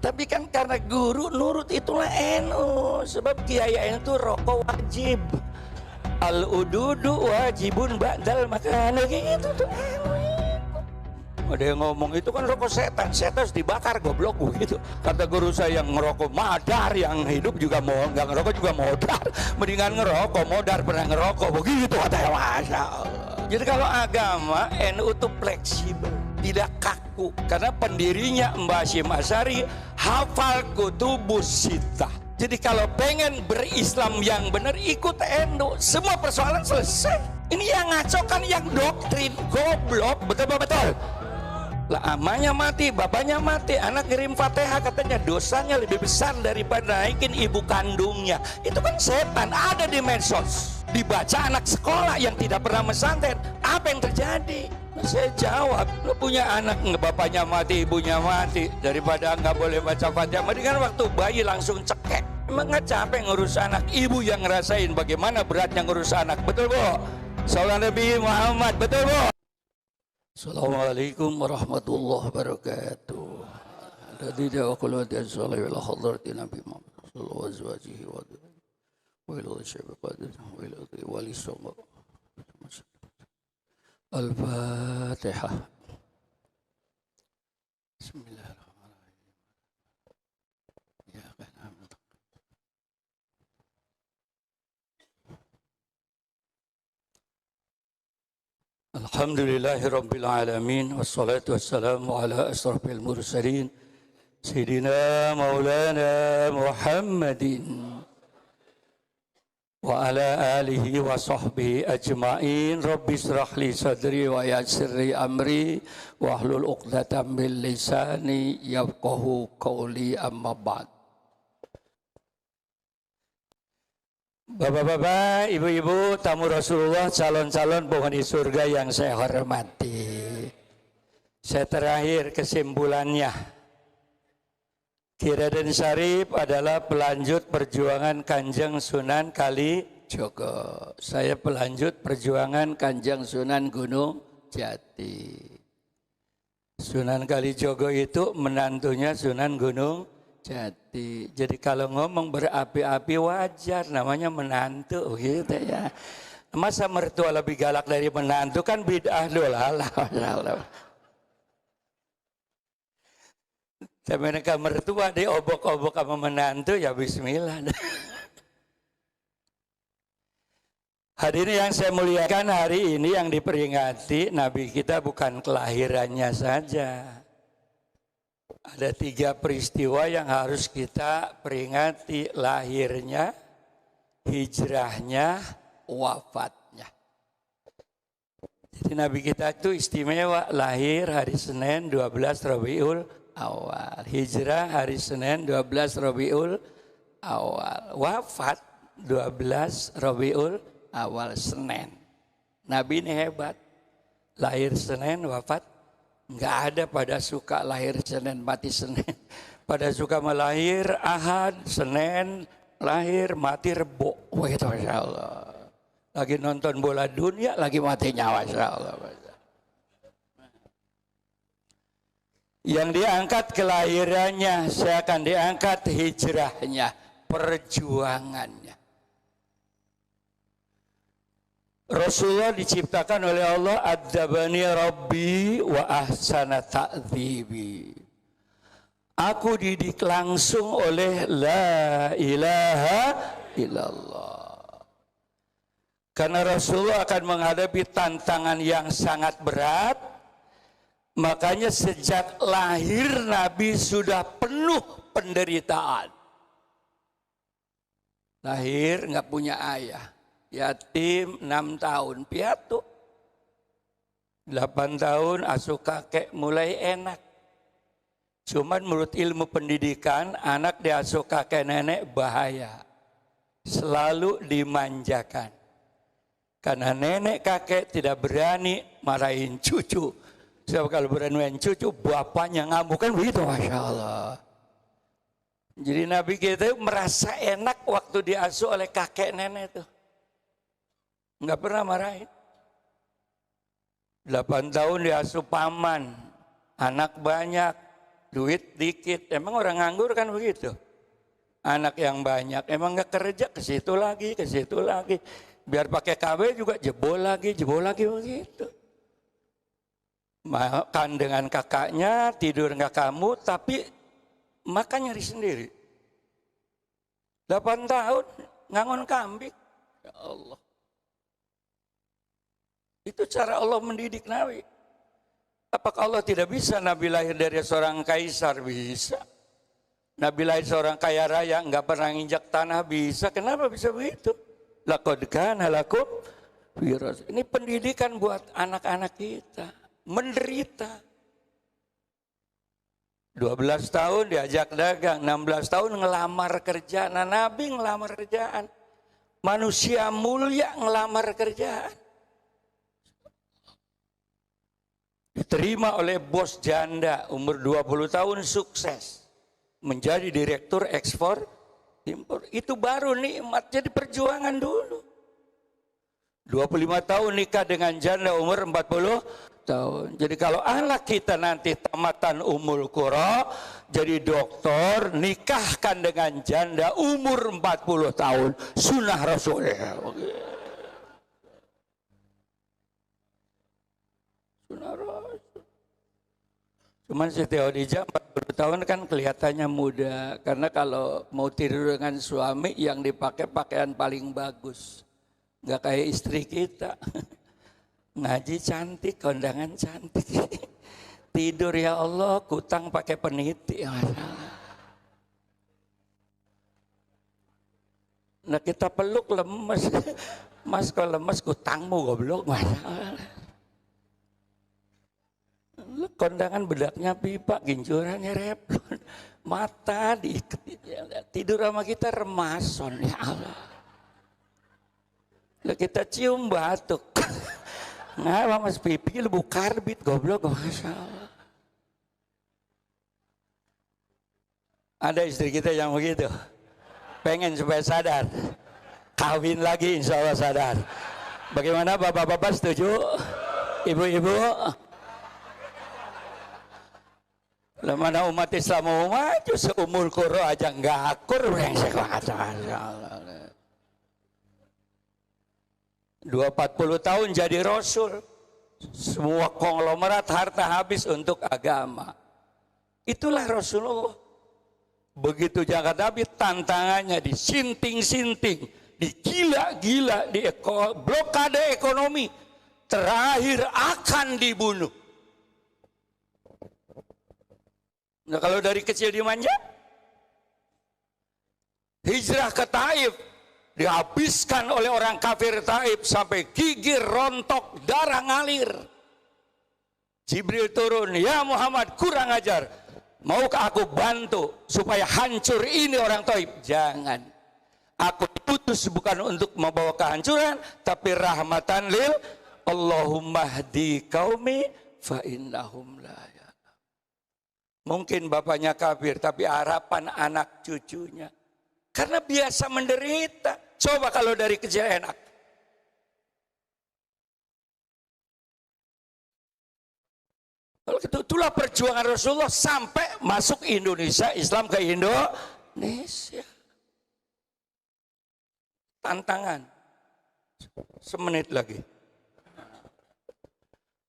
Tapi kan karena guru nurut, itulah NU. Sebab Kiai NU itu rokok wajib. Al-ududu wajibun ba'dal makan. Gitu tuh NU. Ada yang ngomong itu kan rokok setan, setan harus dibakar goblok begitu. Kata guru saya, yang ngerokok madar, yang hidup juga mau, nggak ngerokok juga modar. Mendingan ngerokok, modar pernah ngerokok begitu katanya. Masya Allah. Jadi kalau agama NU itu fleksibel, tidak kaku. Karena pendirinya Mbah Hasyim Asy'ari hafal kutubus sittah. Jadi kalau pengen berislam yang benar, ikut NU, semua persoalan selesai. Ini yang ngaco kan yang doktrin, goblok, betul-betul. Lah amanya mati, bapaknya mati, anak ngirim Fatihah katanya dosanya lebih besar daripada naikin ibu kandungnya. Itu kan setan, ada di medsos. Dibaca anak sekolah yang tidak pernah mesantren, apa yang terjadi? Nah, saya jawab, lu punya anak bapaknya mati, ibunya mati, daripada nggak boleh baca Fatihah, mendingan waktu bayi langsung cekek. Emang nggak capek ngurus anak? Ibu yang ngerasain bagaimana beratnya ngurus anak, betul Bu? Sallallahu Nabi Muhammad, betul Bu? Assalamualaikum warahmatullahi wabarakatuh. Alladzi ja'a qulati as-salih ila hadrati Nabi Muhammad sallallahu alaihi wa sallam wa ila syabi qadir wa ila wali sama. Al-Fatihah. Bismillahirrahmanirrahim. Ya kan. Alhamdulillahi Rabbil Alamin. Wassalatu wassalamu ala asrafil mursalin Sayyidina Maulana Muhammadin wa ala alihi wa sahbihi ajma'in. Rabbi israh li sadri wa yassir li amri wa hlul uqdatam min lisani yafqahu qawli, amma ba'd. Bapak-bapak, ibu-ibu, tamu Rasulullah, calon-calon penghuni surga yang saya hormati. Saya terakhir kesimpulannya. Ki Raden Syarif adalah pelanjut perjuangan Kanjeng Sunan Kalijogo. Saya pelanjut perjuangan Kanjeng Sunan Gunung Jati. Sunan Kalijogo itu menantunya Sunan Gunung Jati. Jadi kalau ngomong berapi-api wajar, namanya menantu gitu ya. Masa mertua lebih galak dari menantu, kan bid'ah dolalah. Tapi mereka mertua diobok-obok sama menantu, ya bismillah. Hadirin yang saya muliakan, hari ini yang diperingati Nabi kita bukan kelahirannya saja. Ada 3 peristiwa yang harus kita peringati: lahirnya, hijrahnya, wafatnya. Jadi Nabi kita itu istimewa, lahir hari Senin 12 Rabiul Awal, hijrah hari Senin 12 Rabiul Awal, wafat 12 Rabiul Awal, Senin. Nabi ini hebat, lahir Senin, wafat. Nggak ada pada suka lahir Senin, mati Senin. Pada suka melahir Ahad, Senin, lahir, mati Rebo. Wah itu Masya Allah. Lagi nonton bola dunia, lagi mati nyawa, Masya Allah. Yang diangkat kelahirannya, saya akan diangkat hijrahnya, perjuangannya. Rasulullah diciptakan oleh Allah, adzabani Rabbi wa ahsana ta'dzibi. Aku didik langsung oleh la ilaha illallah. Karena Rasulullah akan menghadapi tantangan yang sangat berat, makanya sejak lahir Nabi sudah penuh penderitaan. Lahir nggak punya ayah. Yatim 6 tahun, piatu. 8 tahun asuh kakek mulai enak. Cuman menurut ilmu pendidikan, anak diasuh kakek nenek bahaya. Selalu dimanjakan. Karena nenek kakek tidak berani marahin cucu. Sebab kalau berani marahin cucu, bapaknya ngamuk, kan begitu, Masya Allah. Jadi Nabi kita merasa enak waktu diasuh oleh kakek nenek itu. Enggak pernah marahin. 8 tahun diasuh paman, anak banyak, duit dikit. Emang orang nganggur kan begitu. Anak yang banyak, emang nggak kerja ke situ lagi, ke situ lagi. Biar pakai KW juga jebol lagi begitu. Makan dengan kakaknya, tidur nggak kamu, tapi makan nyari sendiri. 8 tahun ngangon kambing. Ya Allah. Itu cara Allah mendidik Nabi. Apakah Allah tidak bisa Nabi lahir dari seorang kaisar? Bisa. Nabi lahir seorang kaya raya, nggak pernah nginjak tanah, bisa. Kenapa bisa begitu? Laqad kana lakum fi rasul. Ini pendidikan buat anak-anak kita. Menderita. 12 tahun diajak dagang, 16 tahun ngelamar kerja. Nah, Nabi ngelamar kerjaan. Manusia mulia ngelamar kerjaan. Diterima oleh bos janda, umur 20 tahun sukses. Menjadi direktur ekspor impor. Itu baru nikmat, jadi perjuangan dulu. 25 tahun nikah dengan janda umur 40 tahun. Jadi kalau anak kita nanti tamatan Ummul Qura, jadi dokter, nikahkan dengan janda umur 40 tahun. Sunnah Rasul. Sunnah Rasul. Cuman Siti Khadijah 40 tahun kan kelihatannya muda. Karena kalau mau tidur dengan suami yang dipakai pakaian paling bagus. Nggak kayak istri kita. Ngaji cantik, kondangan cantik. Tidur ya Allah, kutang pakai peniti. Nah kita peluk lemes. Mas kalau lemes kutangmu goblok. Kondangan bedaknya pipa, ginjurannya replon. Mata diikat. Tidur sama kita remason ya Allah. Lah kita cium batuk. Ngapa mas pipi lebu karbit goblok. Masya Allah. Ada istri kita yang begitu. Pengen supaya sadar. Kawin lagi insya Allah sadar. Bagaimana bapak-bapak setuju? Ibu-ibu? Lah mana umat Islam mau maju seumur Qura aja nggak akur. Brengsek banget. 40 tahun jadi Rasul. Semua konglomerat harta habis untuk agama. Itulah Rasulullah. Begitu jagat Nabi tantangannya disinting-sinting, digila-gila, blokade ekonomi. Terakhir akan dibunuh. Nah kalau dari kecil dimanja, hijrah ke Taif, dihabiskan oleh orang kafir Taif sampai gigi rontok, darah ngalir. Jibril turun, ya Muhammad kurang ajar, maukah aku bantu supaya hancur ini orang Taif? Jangan, aku putus bukan untuk membawa kehancuran, tapi rahmatan lil Allahumma hdi qaumi fa innahum la ya'lamun. Mungkin bapaknya kafir, tapi harapan anak cucunya. Karena biasa menderita. Coba kalau dari kecil enak. Itulah perjuangan Rasulullah sampai masuk Indonesia, Islam ke Indonesia. Tantangan. Semenit lagi.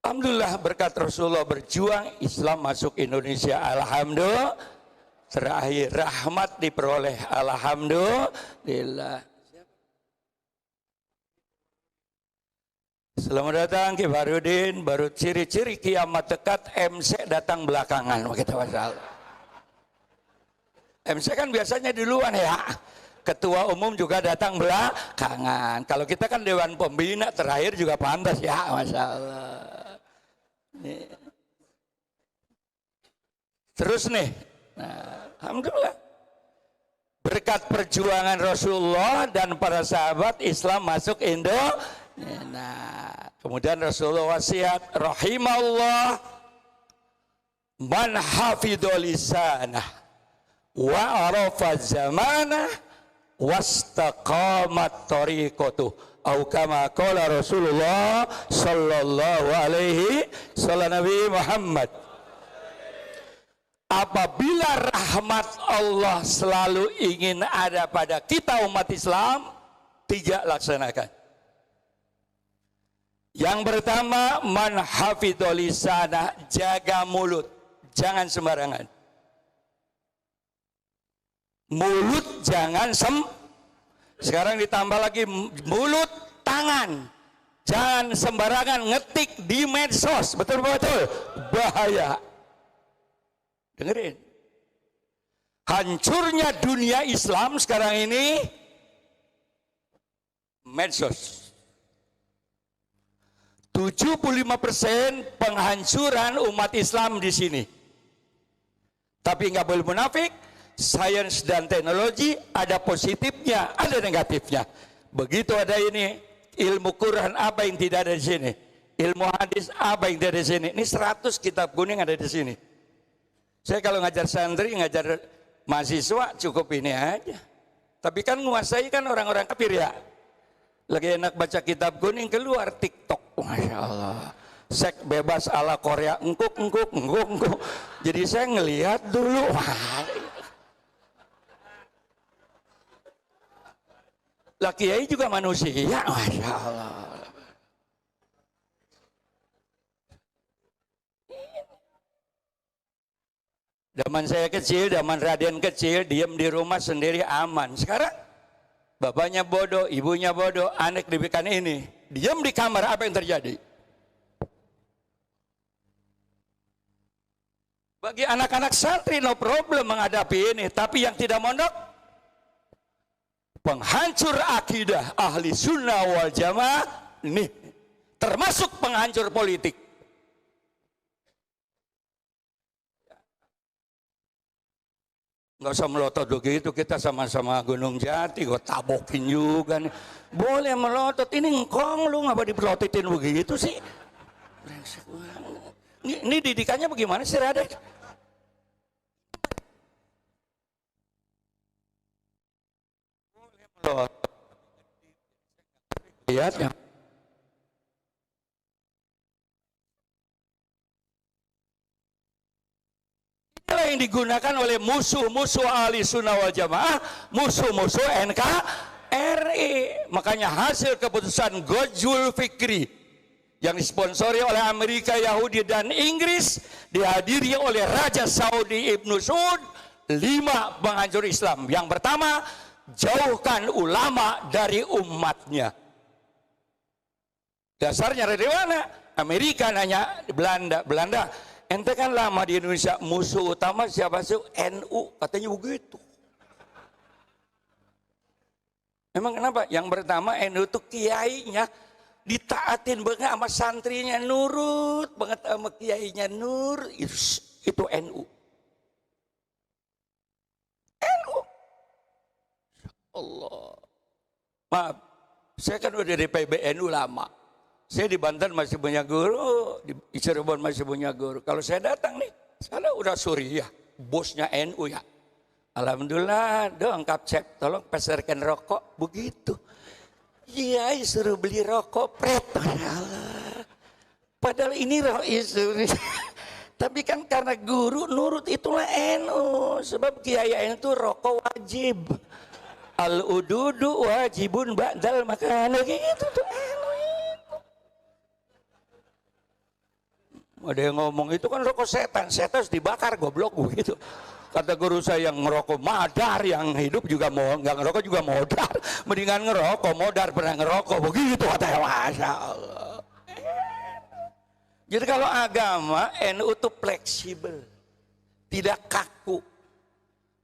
Alhamdulillah berkat Rasulullah berjuang, Islam masuk Indonesia. Alhamdulillah. Terakhir rahmat diperoleh. Alhamdulillah. Selamat datang Ki Farudin. Baru ciri-ciri kiamat dekat, MC datang belakangan. Kita masalah. MC kan biasanya duluan ya. Ketua umum juga datang belakangan. Kalau kita kan Dewan Pembina terakhir juga pantas ya. Masya Allah. Terus nih, nah, alhamdulillah berkat perjuangan Rasulullah dan para sahabat Islam masuk Indo. Nah, kemudian Rasulullah wasiat, rahimallah man hafidhal lisanah wa arafa zamanah wastaqamat tariqatuh. Au kama qala Rasulullah sallallahu alaihi sallam Nabi Muhammad. apabila rahmat Allah selalu ingin ada pada kita umat Islam, 3 laksanakan. Yang pertama, man hafidhal lisana, jaga mulut, jangan sembarangan. Mulut jangan sekarang ditambah lagi mulut, tangan. Jangan sembarangan ngetik di medsos, betul-betul bahaya. Dengerin. Hancurnya dunia Islam sekarang ini medsos. 75% penghancuran umat Islam di sini. Tapi nggak boleh munafik, sains dan teknologi ada positifnya, ada negatifnya. Begitu ada ini, ilmu Quran apa yang tidak ada di sini? Ilmu hadis apa yang tidak ada di sini? Ini 100 kitab kuning ada di sini. Saya kalau ngajar santri, ngajar mahasiswa cukup ini aja. Tapi kan menguasai kan orang-orang kafir ya. Lagi enak baca kitab kuning, keluar TikTok. Masya Allah. Seks bebas ala Korea, engkuk. Jadi saya ngelihat dulu. Lah kiai juga manusia, Masya Allah. Zaman saya kecil, zaman Raden kecil, diam di rumah sendiri aman. Sekarang bapaknya bodoh, ibunya bodoh, anak diberikan ini, diam di kamar, apa yang terjadi? Bagi anak-anak santri no problem menghadapi ini, tapi yang tidak mondok, penghancur akidah ahli sunnah wal jamaah ini termasuk penghancur politik. Nggak usah melotot begitu, kita sama-sama Gunung Jati, gue tabokin juga nih. Boleh melotot, ini ngkong lu ngapa dipelototin begitu sih? Ini didikannya bagaimana sih Raden? Boleh melotot. Lihatnya. Inilah yang digunakan oleh musuh-musuh ahli sunnah wal jamaah, musuh-musuh NKRI. Makanya hasil keputusan Gojul Fikri yang disponsori oleh Amerika, Yahudi, dan Inggris, dihadiri oleh Raja Saudi Ibnu Saud, 5 penghancur Islam. Yang pertama, jauhkan ulama dari umatnya. Dasarnya dari mana? Amerika nanya Belanda. Ente kan lama di Indonesia, musuh utama siapa sih? NU, katanya begitu. Emang kenapa? Yang pertama NU itu kiainya ditaatin banget sama santrinya, nurut banget sama kiainya, itu NU. NU. Allah. Maaf, saya kan udah di PBNU lama. Saya di Banten masih punya guru, di Cirebon masih punya guru. Kalau saya datang nih, saya udah Suriah, bosnya NU ya. Alhamdulillah, dong Kapcep, tolong pasarkan rokok, begitu. Iya, suruh beli rokok, pret. Padahal ini isu. Tapi kan karena guru nurut, itulah NU. Sebab kiai NU itu rokok wajib. Al-ududu wajibun ba'dal makan, gitu tuh NU. Ada yang ngomong itu kan rokok setan harus dibakar, goblok begitu. Kata guru saya, yang ngerokok madar, yang hidup juga mau nggak ngerokok juga modar. Mendingan ngerokok, modar pernah ngerokok, begitu katanya. Masya Allah. Jadi kalau agama NU itu fleksibel, tidak kaku.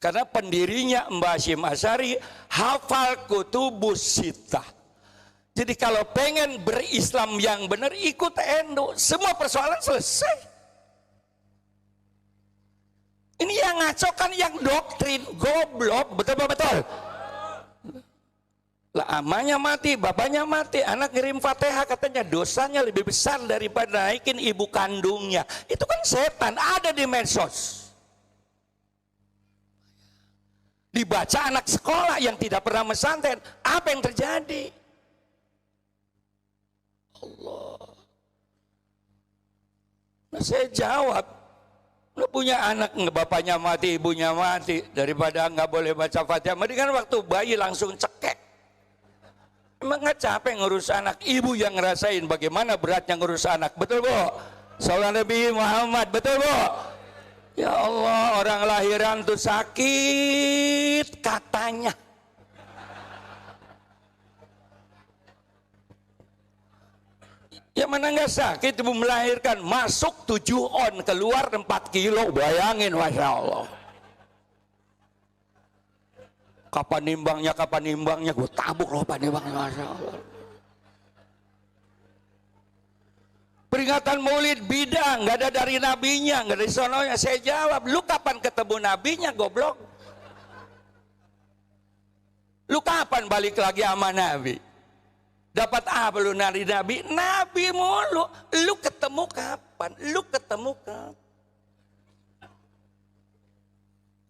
Karena pendirinya Mbah Hashim Asy'ari hafal kutubus sittah. Jadi kalau pengen berislam yang benar, ikut NU, semua persoalan selesai. Ini yang ngaco kan yang doktrin, goblok, betul-betul. Lah amanya mati, bapaknya mati, anak ngirim Fatihah, katanya dosanya lebih besar daripada naikin ibu kandungnya. Itu kan setan, ada di medsos. Dibaca anak sekolah yang tidak pernah pesantren, apa yang terjadi? Allah. Nah saya jawab, Lu punya anak, bapaknya mati, ibunya mati, daripada nggak boleh baca Fatihah, mendingan waktu bayi langsung cekek. Emang nggak capek ngurus anak? Ibu yang ngerasain bagaimana beratnya ngurus anak, betul Bu? Salam Nabi Muhammad, betul Bu? Ya Allah, orang lahiran tuh sakit katanya. Ya mana nggak sakit, ibu melahirkan, masuk 7 on, keluar 4 kilo, bayangin, Masya Allah. Kapan nimbangnya, gue tabuk loh nimbangnya, Masya Allah. Peringatan Maulid bidah, nggak ada dari nabinya, nggak dari sononya. Saya jawab, lu kapan ketemu nabinya, goblok? Lu kapan balik lagi sama nabi? Dapat apa lu dari nabi? Nabi mulu. Lu ketemu kapan?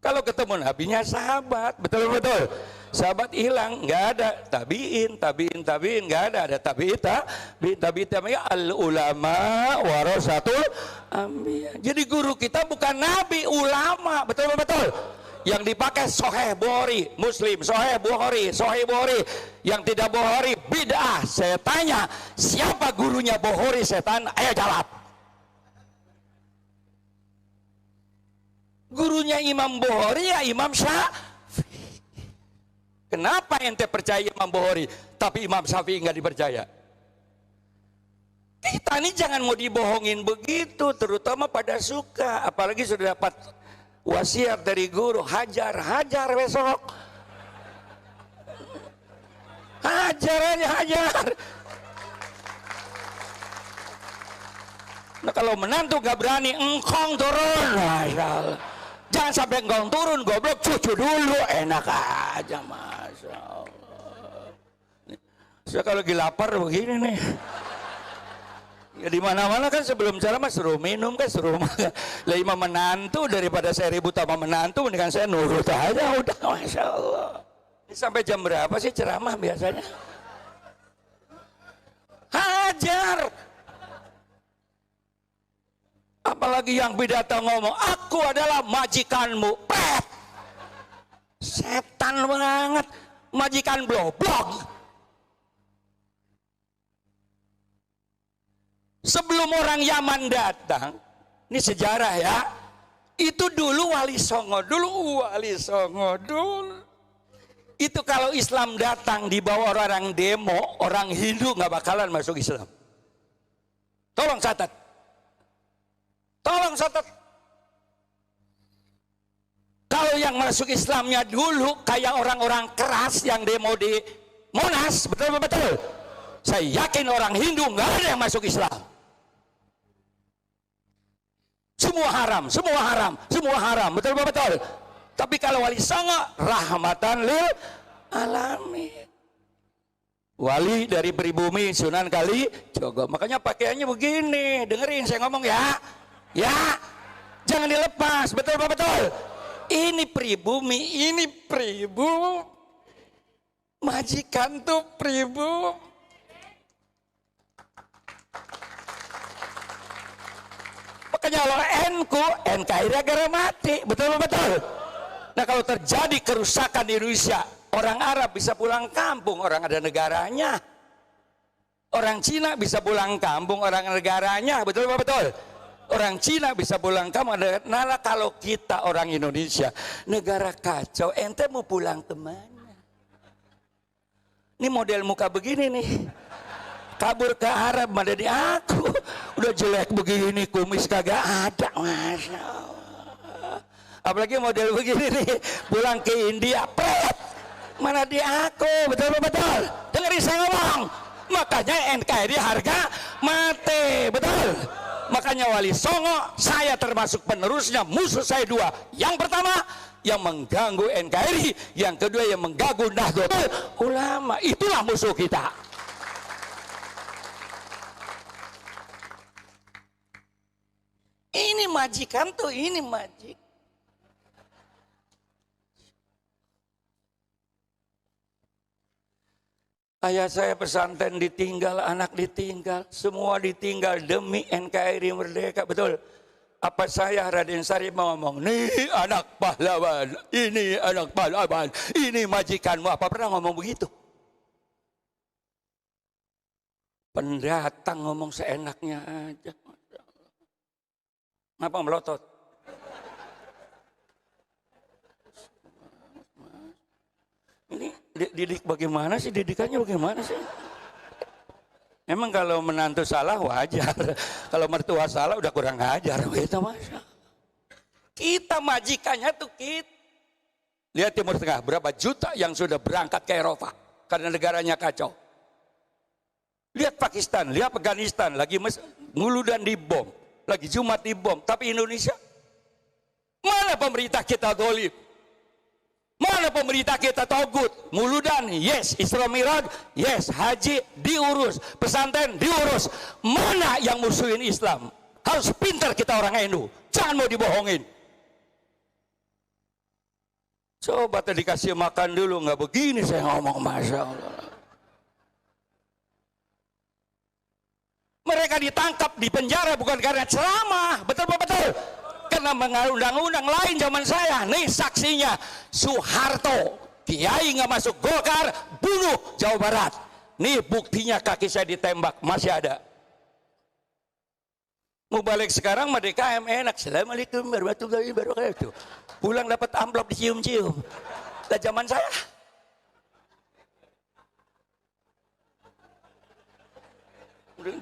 Kalau ketemu nabinya sahabat, betul-betul. Sahabat hilang, nggak ada. Tabiin, nggak ada tabiin. Al ulama warasatul anbiya. Jadi guru kita bukan nabi, ulama, betul-betul. Yang dipakai Sahih Bukhari, Muslim, Sahih Bukhari. Yang tidak Bukhari, bid'ah. Saya tanya, siapa gurunya Bukhari? Setan, ayo jawab. Gurunya Imam Bukhari ya Imam Syafi'i. Kenapa ente percaya Imam Bukhari, tapi Imam Syafi'i nggak dipercaya? Kita ini jangan mau dibohongin begitu, terutama pada suka, apalagi sudah dapat wasiat dari guru, hajar besok, hajar. Nah kalau menantu gak berani, engkong turun, jangan sampai engkong turun, goblok, cucu dulu, enak aja, Masya Allah. Saya kalau lagi lapar begini nih. Ya di mana-mana kan sebelum ceramah suruh minum kan, suruh makan. Lah imam menantu, daripada saya ribut sama menantu, mendingan saya nurut aja udah, Masya Allah. Ini sampai jam berapa sih ceramah biasanya? Hajar. Apalagi yang pidato ngomong, aku adalah majikanmu. Pet. Setan banget, majikan blok. Sebelum orang Yaman datang, ini sejarah ya, itu dulu Wali Songo dulu. Itu kalau Islam datang di bawah orang demo, orang Hindu nggak bakalan masuk Islam. Tolong catat. Kalau yang masuk Islamnya dulu kayak orang-orang keras yang demo di Monas, betul. Saya yakin orang Hindu nggak ada yang masuk Islam. Semua haram, betul. Tapi kalau Wali Songo, rahmatan lil alamin. Wali dari pribumi Sunan Kalijogo. Makanya pakaiannya begini, dengerin saya ngomong ya. Jangan dilepas, betul. Ini pribumi, majikan tuh pribumi. Makanya kalau NKRI agar mati, betul. Nah kalau terjadi kerusakan di Indonesia, orang Arab bisa pulang kampung, orang ada negaranya. Orang Cina bisa pulang kampung, orang negaranya, betul. Orang Cina bisa pulang kampung, ada. Nah kalau kita orang Indonesia, negara kacau, ente mau pulang kemana? Ini model muka begini nih. Kabur ke Arab, ada di aku. Udah jelek begini, kumis kagak ada, Masya Allah. Apalagi model begini nih, pulang ke India, pret. Mana di aku, betul. Dengerin saya ngomong. Makanya NKRI harga mati, betul. Makanya Wali Songo, saya termasuk penerusnya, musuh saya 2. Yang pertama, yang mengganggu NKRI. Yang kedua, yang mengganggu Nahdlatul Ulama. Itulah musuh kita. Ini majikan tuh, ini majik. Ayah saya pesantren ditinggal, anak ditinggal, semua ditinggal demi NKRI merdeka, betul. Apa saya Raden Syarif mau ngomong, nih anak pahlawan, ini anak pahlawan, ini majikanmu, apa pernah ngomong begitu? Pendatang ngomong seenaknya aja. Ngapa melotot? Ini didik bagaimana sih, didikannya bagaimana sih? Emang kalau menantu salah wajar, kalau mertua salah udah kurang ajar, gitu masa. Kita majikannya tuh kita. Lihat Timur Tengah, berapa juta yang sudah berangkat ke Eropa karena negaranya kacau. Lihat Pakistan, lihat Afghanistan, lagi mulu dan dibom, lagi Jumat dibom. Tapi Indonesia, mana pemerintah kita dolim? Mana pemerintah kita togut? Muludan, yes. Isra Miraj, yes. Haji diurus, pesantren diurus. Mana yang musuhin Islam? Harus pintar kita orang NU. Jangan mau dibohongin. Coba tadi dikasih makan dulu, nggak begini saya ngomong, Masya Allah. Mereka ditangkap di penjara bukan karena ceramah, betul-betul. Karena mengaruh undang-undang lain zaman saya. Nih saksinya, Soeharto, kiai nggak masuk Golkar, bunuh Jawa Barat. Nih buktinya kaki saya ditembak, masih ada. Mau balik sekarang mah DKM enak. Assalamualaikum warahmatullahi wabarakatuh. Pulang dapat amplop dicium-cium. Lah zaman saya.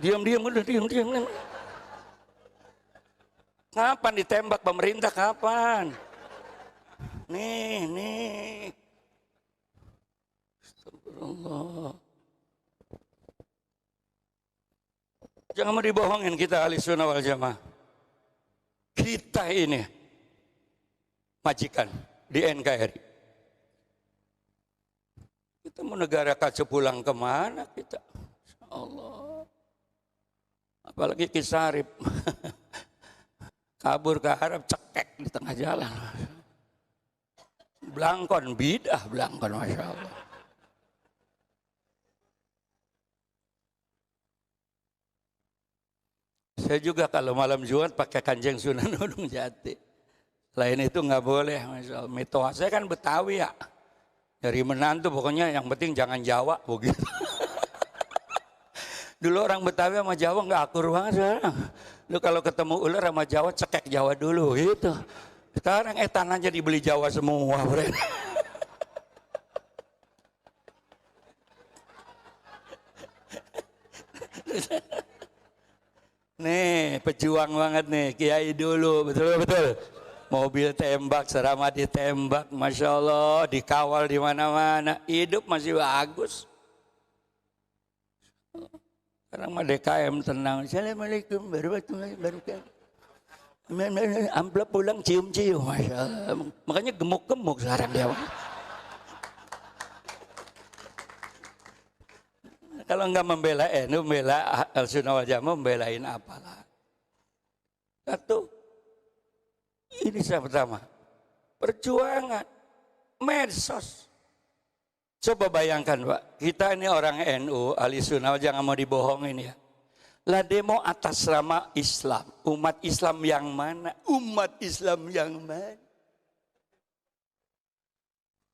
Diam-diam udah diam-diam. Kapan ditembak pemerintah, kapan? Nih. Astagfirullah. Jangan mau dibohongin kita Ahlussunnah wal Jamaah. Kita ini majikan di NKRI. Kita mau negara kacau pulang kemana kita? Insya Allah. Apalagi Ki Syarif. Kabur ke Arab, cekek di tengah jalan. Blangkon, bidah blangkon, Masya Allah. Saya juga kalau malam Jumat pakai kanjeng Sunan Gunung Jati. Lain itu nggak boleh, Masya Allah. Mitoa saya kan Betawi ya. Dari menantu pokoknya yang penting jangan Jawa, begitu. Dulu orang Betawi sama Jawa nggak akur banget sekarang. Lu kalau ketemu ular sama Jawa, cekek Jawa dulu gitu. Sekarang etan aja dibeli Jawa semua, friend. Nih, pejuang banget nih, kiai dulu, betul-betul. Mobil tembak, serama ditembak, Masya Allah, dikawal di mana-mana. Hidup masih bagus. Sekarang mah DKM tenang. Assalamualaikum warahmatullahi wabarakatuh. Amplop pulang cium-cium, Masya Allah. Makanya gemuk-gemuk sekarang dia. Kalau enggak membela NU, membela Ahlussunnah wal Jamaah, membelain apalah. Satu, ini yang pertama, perjuangan, medsos. Coba bayangkan Pak, kita ini orang NU, Ahlussunnah, jangan mau dibohongin ya. Lah demo atas nama Islam, umat Islam yang mana? Umat Islam yang mana?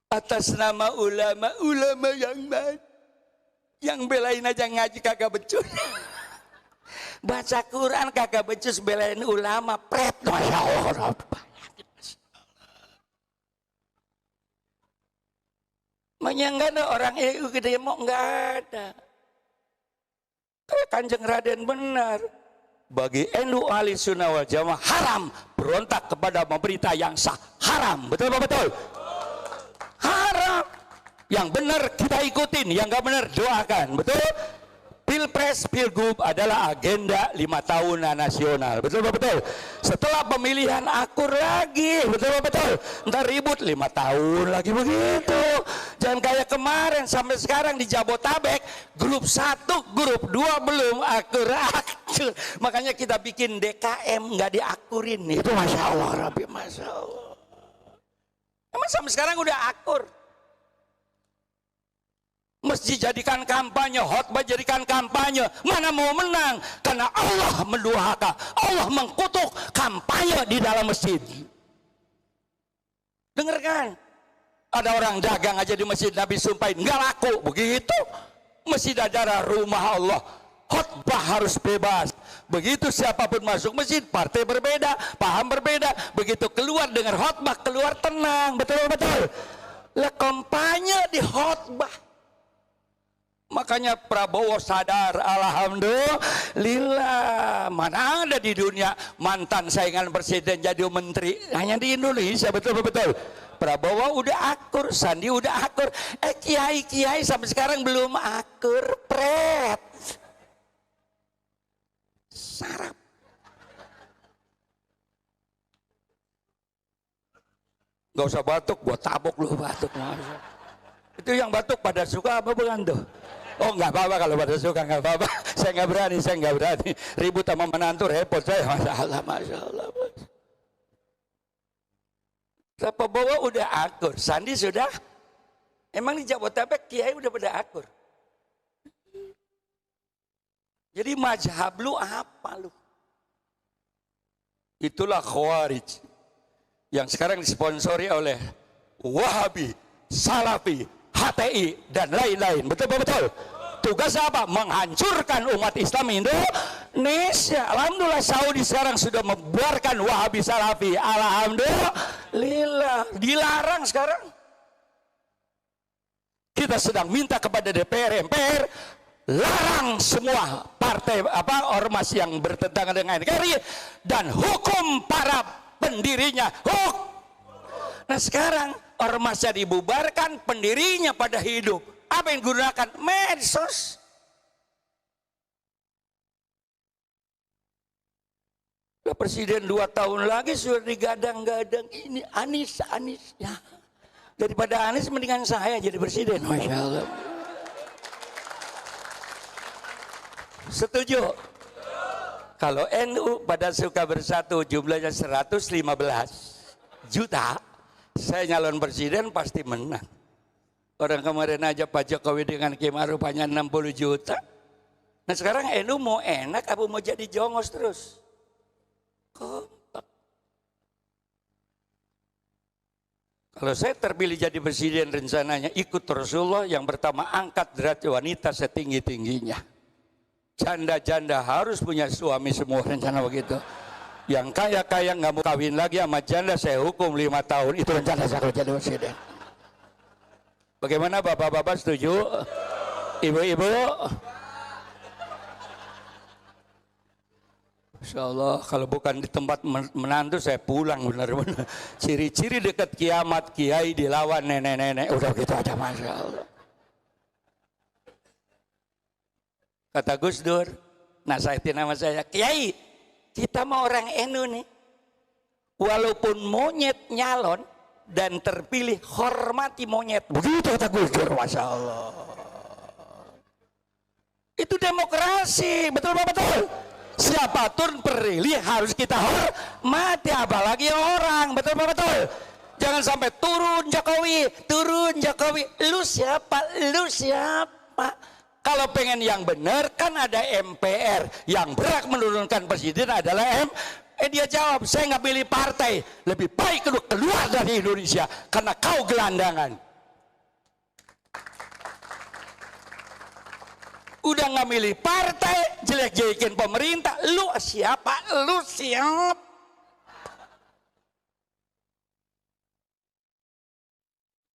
Atas nama ulama, ulama yang mana? Yang belain aja ngaji kagak becus. Baca Quran kagak becus, belain ulama, pret. Masya Allah. Makanya enggak ada orang EU ke demo, enggak ada. Kayak Kanjeng Raden benar. Bagi NU Ahlussunnah wal Jamaah haram berontak kepada pemerintah yang sah. Haram, betul betul. Haram. Yang benar kita ikutin, yang enggak benar doakan, betul? Pilpres, Pilgub adalah agenda 5 tahunan nasional, betul betul. Setelah pemilihan akur lagi, betul betul. Ntar ribut 5 tahun lagi begitu. Jangan kayak kemarin sampai sekarang di Jabotabek, grup 1, grup 2 belum akur. Makanya kita bikin DKM nggak diakurin, itu Masya Allah, Rabbi, Masya Allah. Emang sampai sekarang udah akur. masjid jadikan kampanye, khotbah jadikan kampanye. Mana mau menang? Karena Allah menduhaka, Allah mengkutuk kampanye di dalam masjid. Dengarkan, ada orang dagang aja di masjid Nabi sumpahin nggak laku begitu. Masjid adalah rumah Allah, khotbah harus bebas. Begitu siapapun masuk masjid, partai berbeda, paham berbeda, begitu keluar dengar khotbah keluar tenang, betul. Lah kampanye di khotbah. Makanya Prabowo sadar, alhamdulillah, mana ada di dunia mantan saingan presiden jadi menteri, hanya di Indonesia, betul. Prabowo udah akur, Sandi udah akur, kiai sampai sekarang belum akur, pret. Sarap. Gak usah batuk, gua tabok lu batuk. Itu yang batuk pada suka apa bukan tuh? Oh nggak apa-apa kalau pada suka, nggak apa-apa. Saya nggak berani. Ribut sama menantu repot saya. Masya Allah. Prabowo udah akur, Sandi sudah. Emang di Jabodetabek kiai udah pada akur. Jadi mazhab lu apa lu? Itulah Khawarij yang sekarang disponsori oleh Wahabi, Salafi, HTI dan lain-lain. Betul. Tugas apa? Menghancurkan umat Islam Indonesia. Alhamdulillah Saudi sekarang sudah membuarkan Wahabi, Salafi. Alhamdulillah. Dilarang sekarang. Kita sedang minta kepada DPR, MPR, larang semua partai ormas yang bertentangan dengan NKRI dan hukum para pendirinya. Nah sekarang ormasnya dibubarkan, pendirinya pada hidup. Apa yang digunakan? Medsos. Lah presiden 2 tahun lagi sudah digadang-gadang ini Anies ya. Daripada Anies mendingan saya jadi presiden. Masya Allah. Setuju? Kalau NU pada suka bersatu jumlahnya 115 juta, saya nyalon presiden pasti menang. Orang kemarin aja Pak Jokowi dengan Ki Ma'ruf hanya 60 juta. Nah sekarang NU mau enak apa mau jadi jongos terus? Kompak. Kalau saya terpilih jadi presiden rencananya ikut Rasulullah yang pertama angkat derajat wanita setinggi-tingginya. Janda-janda harus punya suami semua, rencana begitu. Yang kaya-kaya nggak mau kawin lagi sama janda saya hukum 5 tahun. Itu rencana saya kalau jadi presiden. Bagaimana bapak-bapak setuju? Ibu-ibu? Insya Allah kalau bukan di tempat menantu saya pulang benar-benar. Ciri-ciri dekat kiamat kiai dilawan nenek-nenek. Udah gitu aja, Masya Allah. Kata Gus Dur, nasihatin nama saya, Kiai, kita mau orang NU nih. Walaupun monyet nyalon dan terpilih, hormati monyet. Begitu kata Gus Dur, Masya Allah. Itu demokrasi, betul. Siapapun terpilih harus kita hormati, apalagi orang, betul. Jangan sampai turun Jokowi. Lu siapa? Kalau pengen yang benar kan ada MPR yang berhak menurunkan presiden adalah dia jawab, saya nggak pilih partai, lebih baik keluar dari Indonesia karena kau gelandangan. Udah nggak milih partai, jelek-jelekin pemerintah, lu siapa?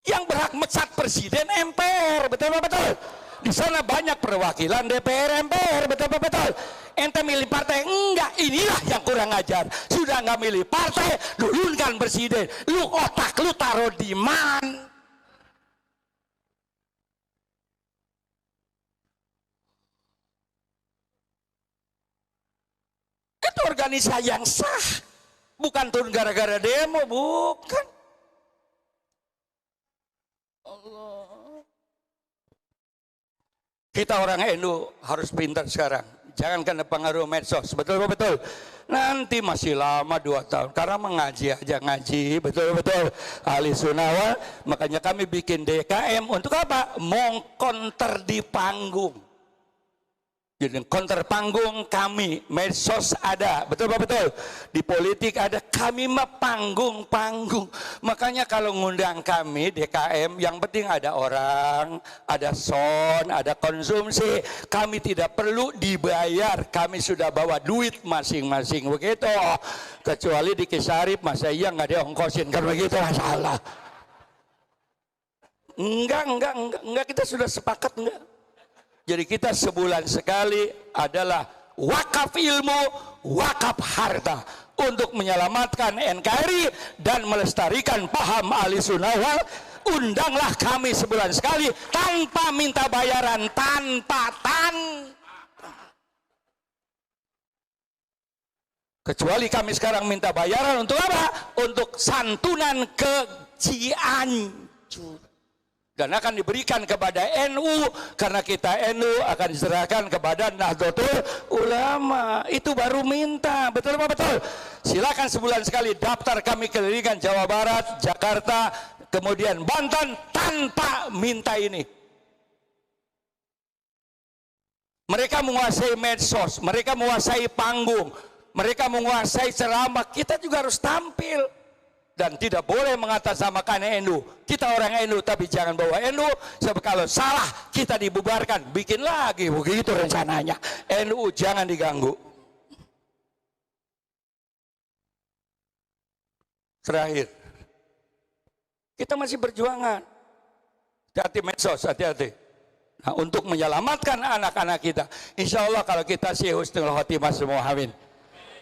Yang berhak mecat presiden MPR, betul. Di sana banyak perwakilan DPR, MPR, betul. Ente milih partai enggak, inilah yang kurang ajar. Sudah nggak milih partai, turunkan presiden. Lu otak lu taruh di mana? Itu organisasi yang sah, bukan turun gara-gara demo, bukan. Allah. Kita orang NU harus pintar sekarang. Jangan kena pengaruh medsos. Betul betul. Nanti masih lama 2 tahun. Karena mengaji aja ngaji. Betul betul. Ahli sunnah. Makanya kami bikin DKM untuk apa? Mengkonter di panggung. Jadi konter panggung kami, medsos ada, betul betul. Di politik ada, kami mah panggung. Makanya kalau ngundang kami DKM, yang penting ada orang, ada sound, ada konsumsi. Kami tidak perlu dibayar, kami sudah bawa duit masing-masing begitu. Kecuali di Kisarif, masa iya nggak diongkosin kan begitu, masalah. Enggak, kita sudah sepakat enggak. Jadi kita sebulan sekali adalah wakaf ilmu, wakaf harta untuk menyelamatkan NKRI dan melestarikan paham ahli sunnah wal. Undanglah kami sebulan sekali tanpa minta bayaran, tanpa. Kecuali kami sekarang minta bayaran untuk apa? Untuk santunan ke Cianjur. Dan akan diberikan kepada NU, karena kita NU akan diserahkan kepada Nahdlatul Ulama. Itu baru minta, betul apa betul? Silakan sebulan sekali daftar kami kelilingan Jawa Barat, Jakarta, kemudian Banten tanpa minta ini. Mereka menguasai medsos, mereka menguasai panggung, mereka menguasai ceramah. Kita juga harus tampil. Dan tidak boleh mengatasnamakan NU. Kita orang NU, tapi jangan bawa NU. Sebab kalau salah kita dibubarkan, bikin lagi begitu rencananya. NU jangan diganggu. Terakhir, kita masih berjuangan. Hati-hati medsos, hati-hati. Nah, untuk menyelamatkan anak-anak kita, insya Allah kalau kita sih husnul khotimah semua, amin.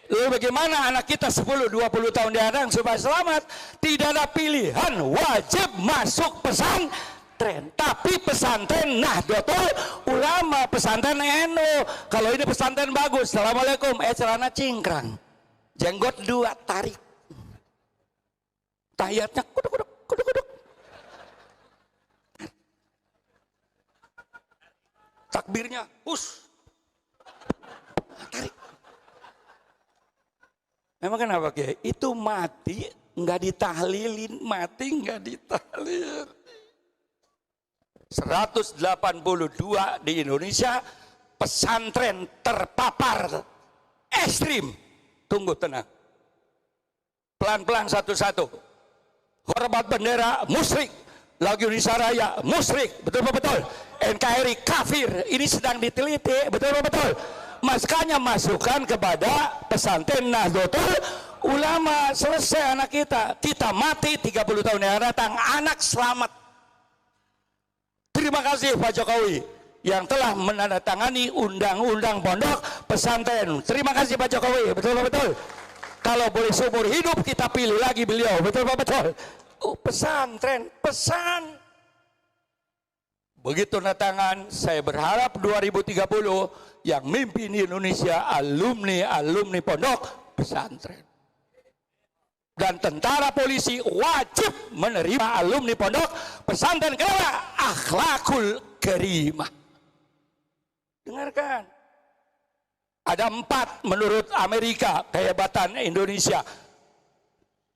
Lalu bagaimana anak kita 10-20 tahun diadang supaya selamat? Tidak ada pilihan, wajib masuk pesantren. Tapi pesantren Nahdlatul Ulama, pesantren NU. Kalau ini pesantren bagus, assalamualaikum, celana cingkrang, jenggot 2 tarik, tahiyatnya kuduk, takbirnya hus, tarik. Memang kenapa Kiai? Itu mati nggak ditahlilin, mati nggak ditahlil. 182 di Indonesia pesantren terpapar ekstrim. Tunggu tenang. Pelan-pelan satu-satu. Hormat bendera musyrik, lagu Indonesia Raya musyrik, betul-betul. NKRI kafir, ini sedang diteliti, betul-betul. Makanya masukkan kepada pesantren Nahdlatul Ulama. Selesai anak kita mati 30 tahun yang datang, anak selamat. Terima kasih Pak Jokowi yang telah menandatangani undang-undang pondok pesantren. Terima kasih Pak Jokowi, betul-betul. Kalau boleh seumur hidup kita pilih lagi beliau, betul-betul. Pesantren, pesan. Begitu tantangan, saya berharap 2030 yang mimpin di Indonesia alumni pondok pesantren. Dan tentara polisi wajib menerima alumni pondok pesantren karena akhlakul karimah. Dengarkan. Ada 4 menurut Amerika kehebatan Indonesia.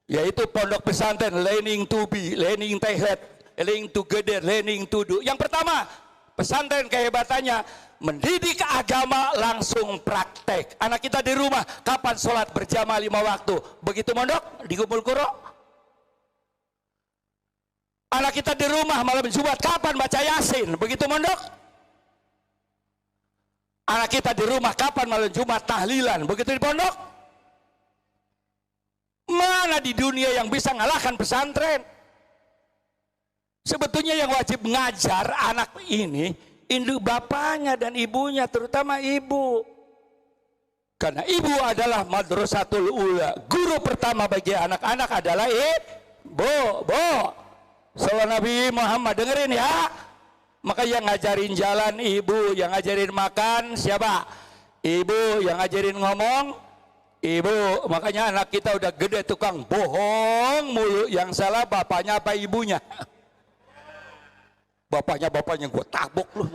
Yaitu pondok pesantren learning to be, learning to head, learning together, learning to do. Yang pertama, pesantren kehebatannya mendidik agama langsung praktek. Anak kita di rumah, kapan sholat berjamaah 5 waktu? Begitu mondok, di Kumpul Kuro. Anak kita di rumah malam Jumat, kapan baca Yasin? Begitu mondok. Anak kita di rumah, kapan malam Jumat tahlilan? Begitu di pondok. Mana di dunia yang bisa ngalahkan pesantren? Sebetulnya yang wajib ngajar anak ini induk bapaknya dan ibunya, terutama ibu. Karena ibu adalah madrasatul ula. Guru pertama bagi anak-anak adalah ibu. Sallallahu Nabi Muhammad, dengerin ya. Maka yang ngajarin jalan ibu, yang ngajarin makan siapa? Ibu. Yang ngajarin ngomong ibu. Makanya anak kita udah gede tukang bohong mulu. Yang salah bapaknya apa ibunya? Bapaknya gue tabok loh.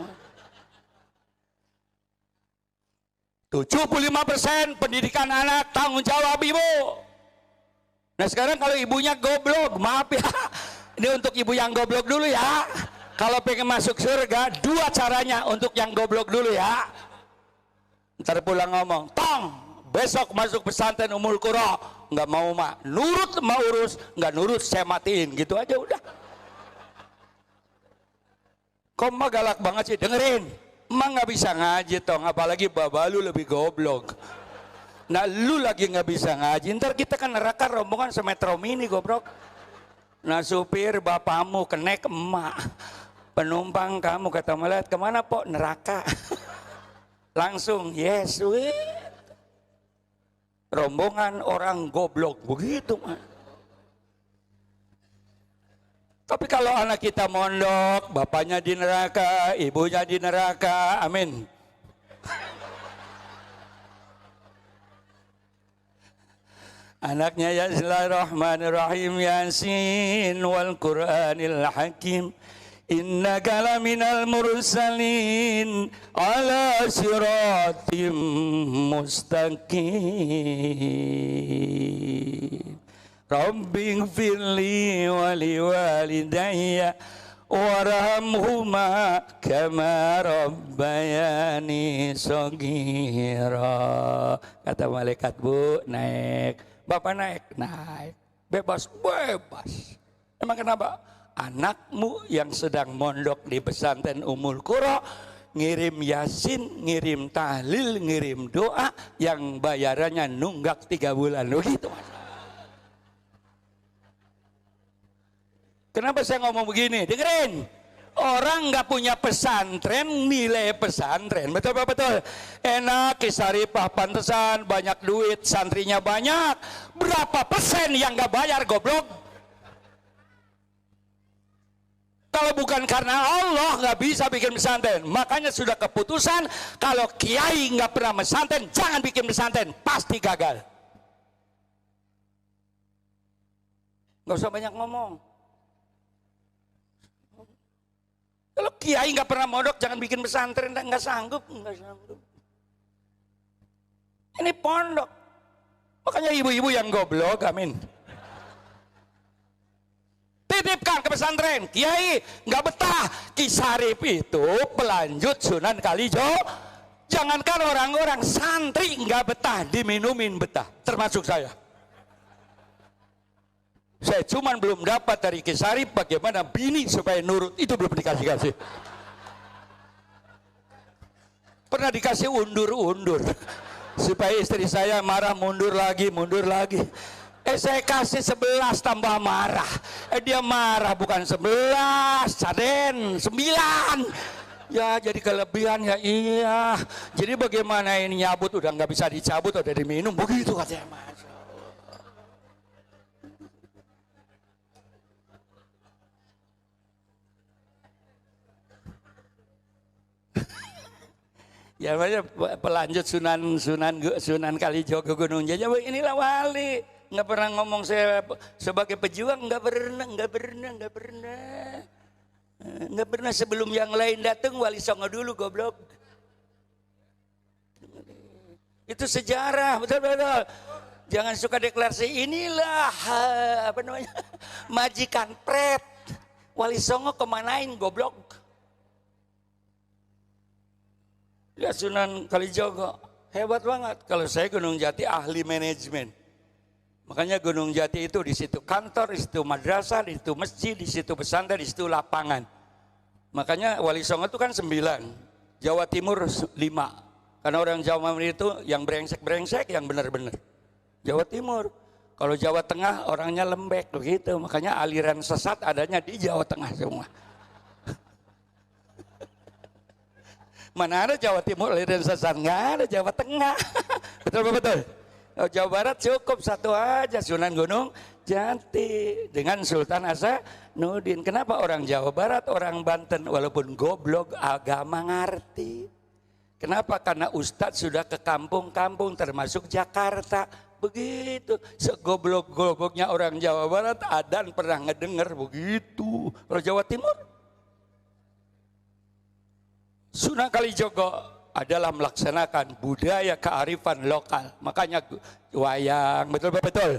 75% pendidikan anak tanggung jawab ibu. Nah sekarang kalau ibunya goblok, maaf ya, ini untuk ibu yang goblok dulu ya. Kalau pengen masuk surga, dua caranya untuk yang goblok dulu ya. Ntar pulang ngomong, tong, besok masuk pesantren Ummul Qura. Nggak mau mak, nurut mau urus, nggak nurut saya matiin, gitu aja udah. Kok mah galak banget sih, dengerin. Emang nggak bisa ngaji tong, apalagi baba lu lebih goblok. Nah lu lagi nggak bisa ngaji, ntar kita kan neraka rombongan semetro mini goblok. Nah supir bapakmu kenek emak, penumpang kamu kata melihat kemana pok, neraka. Langsung yes wih. Rombongan orang goblok begitu mah. Tapi kalau anak kita mondok, bapaknya di neraka, ibunya di neraka, amin. Anaknya ya Bismillahirrahmanirrahim, Yasin wal Qur'anil Hakim, innaka laminal mursalin ala siratim mustaqim. Rabbighfirli wa liwalidayya warhamhuma kama rabbayani shaghira. Kata malaikat, bu naik, bapak naik, naik, bebas, bebas. Emang kenapa? Anakmu yang sedang mondok di pesantren Ummul Qura ngirim yasin, ngirim tahlil, ngirim doa yang bayarannya nunggak 3 bulan, begitu mas. Kenapa saya ngomong begini? Dengerin. Orang nggak punya pesantren, nilai pesantren. Betul Pak, betul. Enak, Kisaripah pantesan, banyak duit, santrinya banyak. Berapa persen yang nggak bayar goblok? Kalau bukan karena Allah nggak bisa bikin pesantren. Makanya sudah keputusan kalau kiai nggak pernah pesantren, jangan bikin pesantren, pasti gagal. Nggak usah banyak ngomong. Kalau kiai nggak pernah mondok, jangan bikin pesantren, nggak sanggup, nggak sanggup. Ini pondok, makanya ibu-ibu yang goblok, amin. Titipkan ke pesantren, kiai nggak betah. Kisarif itu pelanjut Sunan Kalijogo. Jangankan orang-orang santri nggak betah, diminumin betah, termasuk saya. Saya cuman belum dapat dari Kisarif bagaimana bini supaya nurut, itu belum dikasih-kasih. Pernah dikasih undur-undur supaya istri saya marah, mundur lagi, mundur lagi. Saya kasih 11 tambah marah. Dia marah bukan 11, Saden 9. Ya jadi kelebihan ya, iya. Jadi bagaimana ini nyabut udah nggak bisa dicabut, udah diminum, begitu katanya mas. Ya banyak pelanjut Sunan Kalijogo Gunung Jaya. Inilah wali. Nggak pernah ngomong saya sebagai pejuang, nggak pernah sebelum yang lain datang Wali Songo dulu goblok. Itu sejarah, betul. Jangan suka deklarasi inilah apa namanya majikan pret. Wali Songo kemanain goblok? Ya Sunan Kalijogo hebat banget. Kalau saya Gunung Jati ahli manajemen. Makanya Gunung Jati itu di situ kantor, di situ madrasah, di situ masjid, di situ pesantren, di situ lapangan. Makanya Wali Songo itu kan 9, Jawa Timur 5. Karena orang Jawa Timur itu yang brengsek-brengsek, yang benar-benar. Jawa Timur. Kalau Jawa Tengah orangnya lembek begitu. Makanya aliran sesat adanya di Jawa Tengah semua. Mana ada Jawa Timur aliran sesat, nggak ada Jawa Tengah. Betul. Jawa Barat cukup satu aja, Sunan Gunung Jati dengan Sultan Hasanuddin. Kenapa orang Jawa Barat, orang Banten walaupun goblok agama ngerti? Kenapa? Karena Ustadz sudah ke kampung-kampung termasuk Jakarta. Begitu, segoblok-gobloknya orang Jawa Barat adan pernah ngedenger begitu. Kalau Jawa Timur Sunan Kalijogo adalah melaksanakan budaya kearifan lokal. Makanya wayang, betul-betul.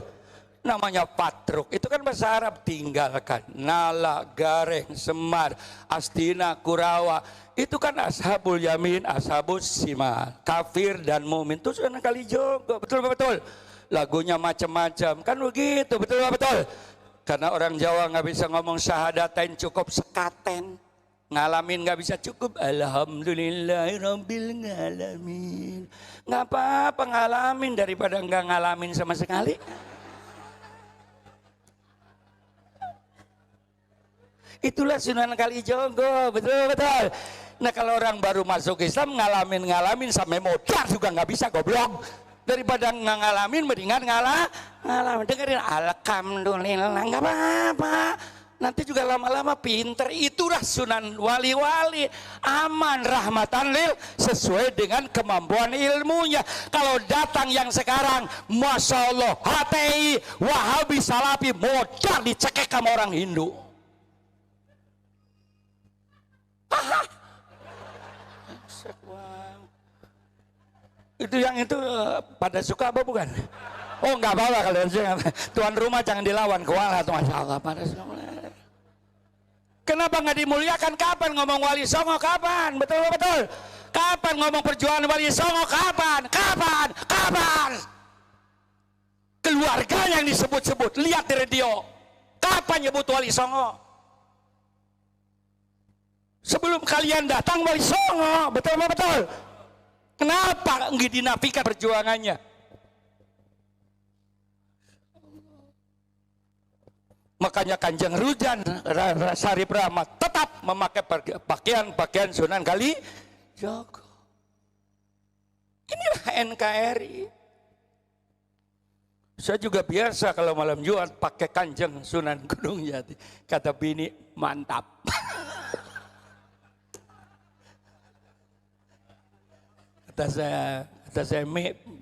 Namanya patruk, itu kan bahasa Arab. Tinggalkan, Nala, Gareng, Semar, Astina, Kurawa, itu kan ashabul yamin, ashabus simal, kafir dan mumin. Itu Sunan Kalijogo, betul-betul. Lagunya macam-macam, kan begitu, betul-betul. Karena orang Jawa nggak bisa ngomong syahadatain, cukup sekaten. Ngalamin nggak bisa cukup alhamdulillahirabbil alamin. Nggak apa-apa ngalamin daripada nggak ngalamin sama sekali. Itulah Sunan Kalijogo, betul-betul. Nah kalau orang baru masuk Islam ngalamin sampai modar juga nggak bisa, goblok. Daripada nggak ngalamin mendingan ngalamin. Dengerin alhamdulillah, nggak apa-apa. Nanti juga lama-lama pinter. Itulah Sunan wali-wali, aman rahmatan lil, sesuai dengan kemampuan ilmunya. Kalau datang yang sekarang, masya Allah, HTI, Wahabi, Salafi, modar dicekek sama orang Hindu. Itu yang itu pada suka apa bukan? Oh nggak apa-apa kalau tuan rumah jangan dilawan, kuala tuh, masya Allah. Kenapa nggak dimuliakan? Kapan ngomong Wali Songo? Kapan? Betul. Kapan ngomong perjuangan Wali Songo? Kapan? Keluarga yang disebut-sebut, lihat di radio. Kapan nyebut Wali Songo? Sebelum kalian datang Wali Songo, betul. Kenapa nggak dinafikan perjuangannya? Makanya Kanjeng Rujan Sarip Rahmat tetap memakai pakaian Sunan Kalijogo. Inilah NKRI. Saya juga biasa kalau malam Jumat pakai Kanjeng Sunan Gunung Jati. Kata bini, mantap. Kata saya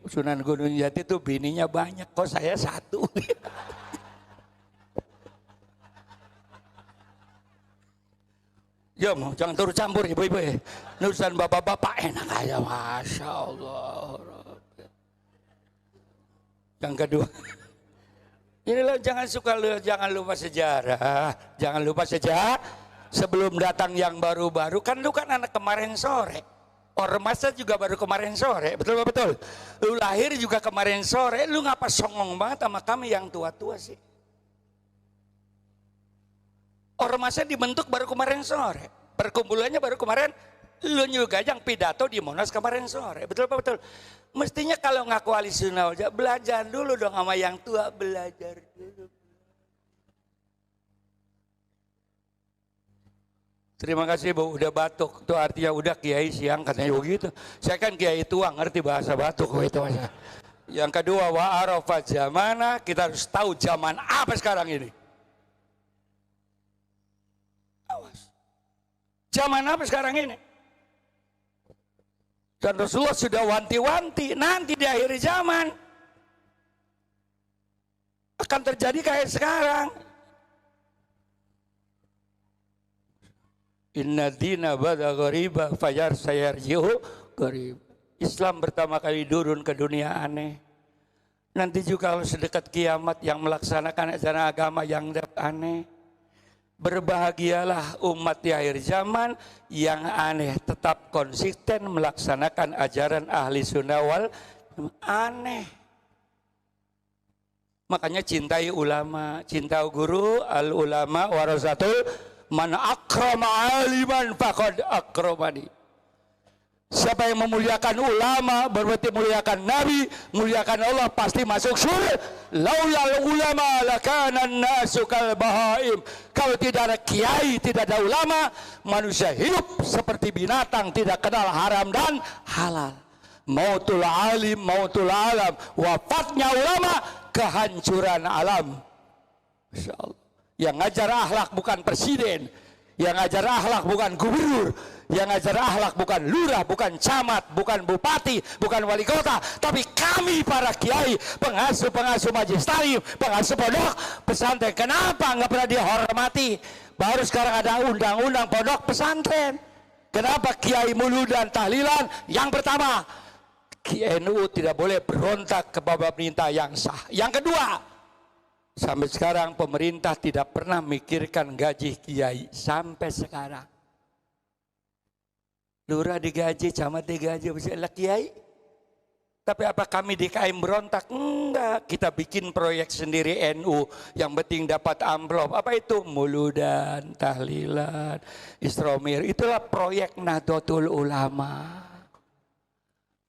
Sunan Gunung Jati itu bininya banyak, kok saya satu. Ya, jangan turut campur ibu-ibu ya. Urusan bapak-bapak enak aja, masya Allah. Yang kedua, inilah jangan lupa sejarah, Sebelum datang yang baru-baru, kan lu kan anak kemarin sore. Ormasnya juga baru kemarin sore, betul. Lu lahir juga kemarin sore, lu ngapa songong banget sama kami yang tua-tua sih? Ormasnya dibentuk baru kemarin sore, perkumpulannya baru kemarin, lu juga yang pidato di Monas kemarin sore, betul. Mestinya kalau ngaku ahli sunnah belajar dulu dong sama yang tua, belajar dulu. Terima kasih Bu, udah batuk. Itu artinya udah kiai siang, katanya begitu. Saya kan kiai tua, ngerti bahasa batuk itu aja. Yang kedua, wa arafat zamana, kita harus tahu zaman apa sekarang ini. Awas. Zaman apa sekarang ini? Dan Rasulullah sudah wanti-wanti, nanti di akhir zaman akan terjadi kayak sekarang. Inna dina bada ghariba fajar sayarjihu gharib. Islam pertama kali turun ke dunia aneh. Nanti juga kalau sedekat kiamat yang melaksanakan ajaran agama yang aneh. Berbahagialah umat di akhir zaman yang aneh tetap konsisten melaksanakan ajaran ahli sunnah wal aneh. Makanya cintai ulama, cintai guru, al ulama warasatul. Man akrama aliman faqad akramani. Siapa yang memuliakan ulama berarti memuliakan Nabi, memuliakan Allah, pasti masuk surga. Laulal ulama lakana an-nasu kal bahaim. Kalau tidak ada kiai, tidak ada ulama, manusia hidup seperti binatang, tidak kenal haram dan halal. Mautul alim, mautul alam. Wafatnya ulama, kehancuran alam. Masya Allah. Yang ngajar akhlak bukan presiden, yang ngajar akhlak bukan gubernur, yang ngajar akhlak bukan lurah, bukan camat, bukan bupati, bukan wali kota, tapi kami para kiai, pengasuh majelis taklim, pengasuh pondok pesantren. Kenapa nggak pernah dihormati? Baru sekarang ada undang-undang pondok pesantren. Kenapa kiai muludan tahlilan? Yang pertama, NU tidak boleh berontak kepada pemerintah yang sah. Yang kedua, sampai sekarang pemerintah tidak pernah mikirkan gaji kiai sampai sekarang. Lurah digaji, camat digaji, bisa kiai. Tapi apa kami DKI berontak? Enggak, kita bikin proyek sendiri NU. Yang penting dapat amplop. Apa itu? Muludan, tahlilan, isromir. Itulah proyek Nahdlatul Ulama.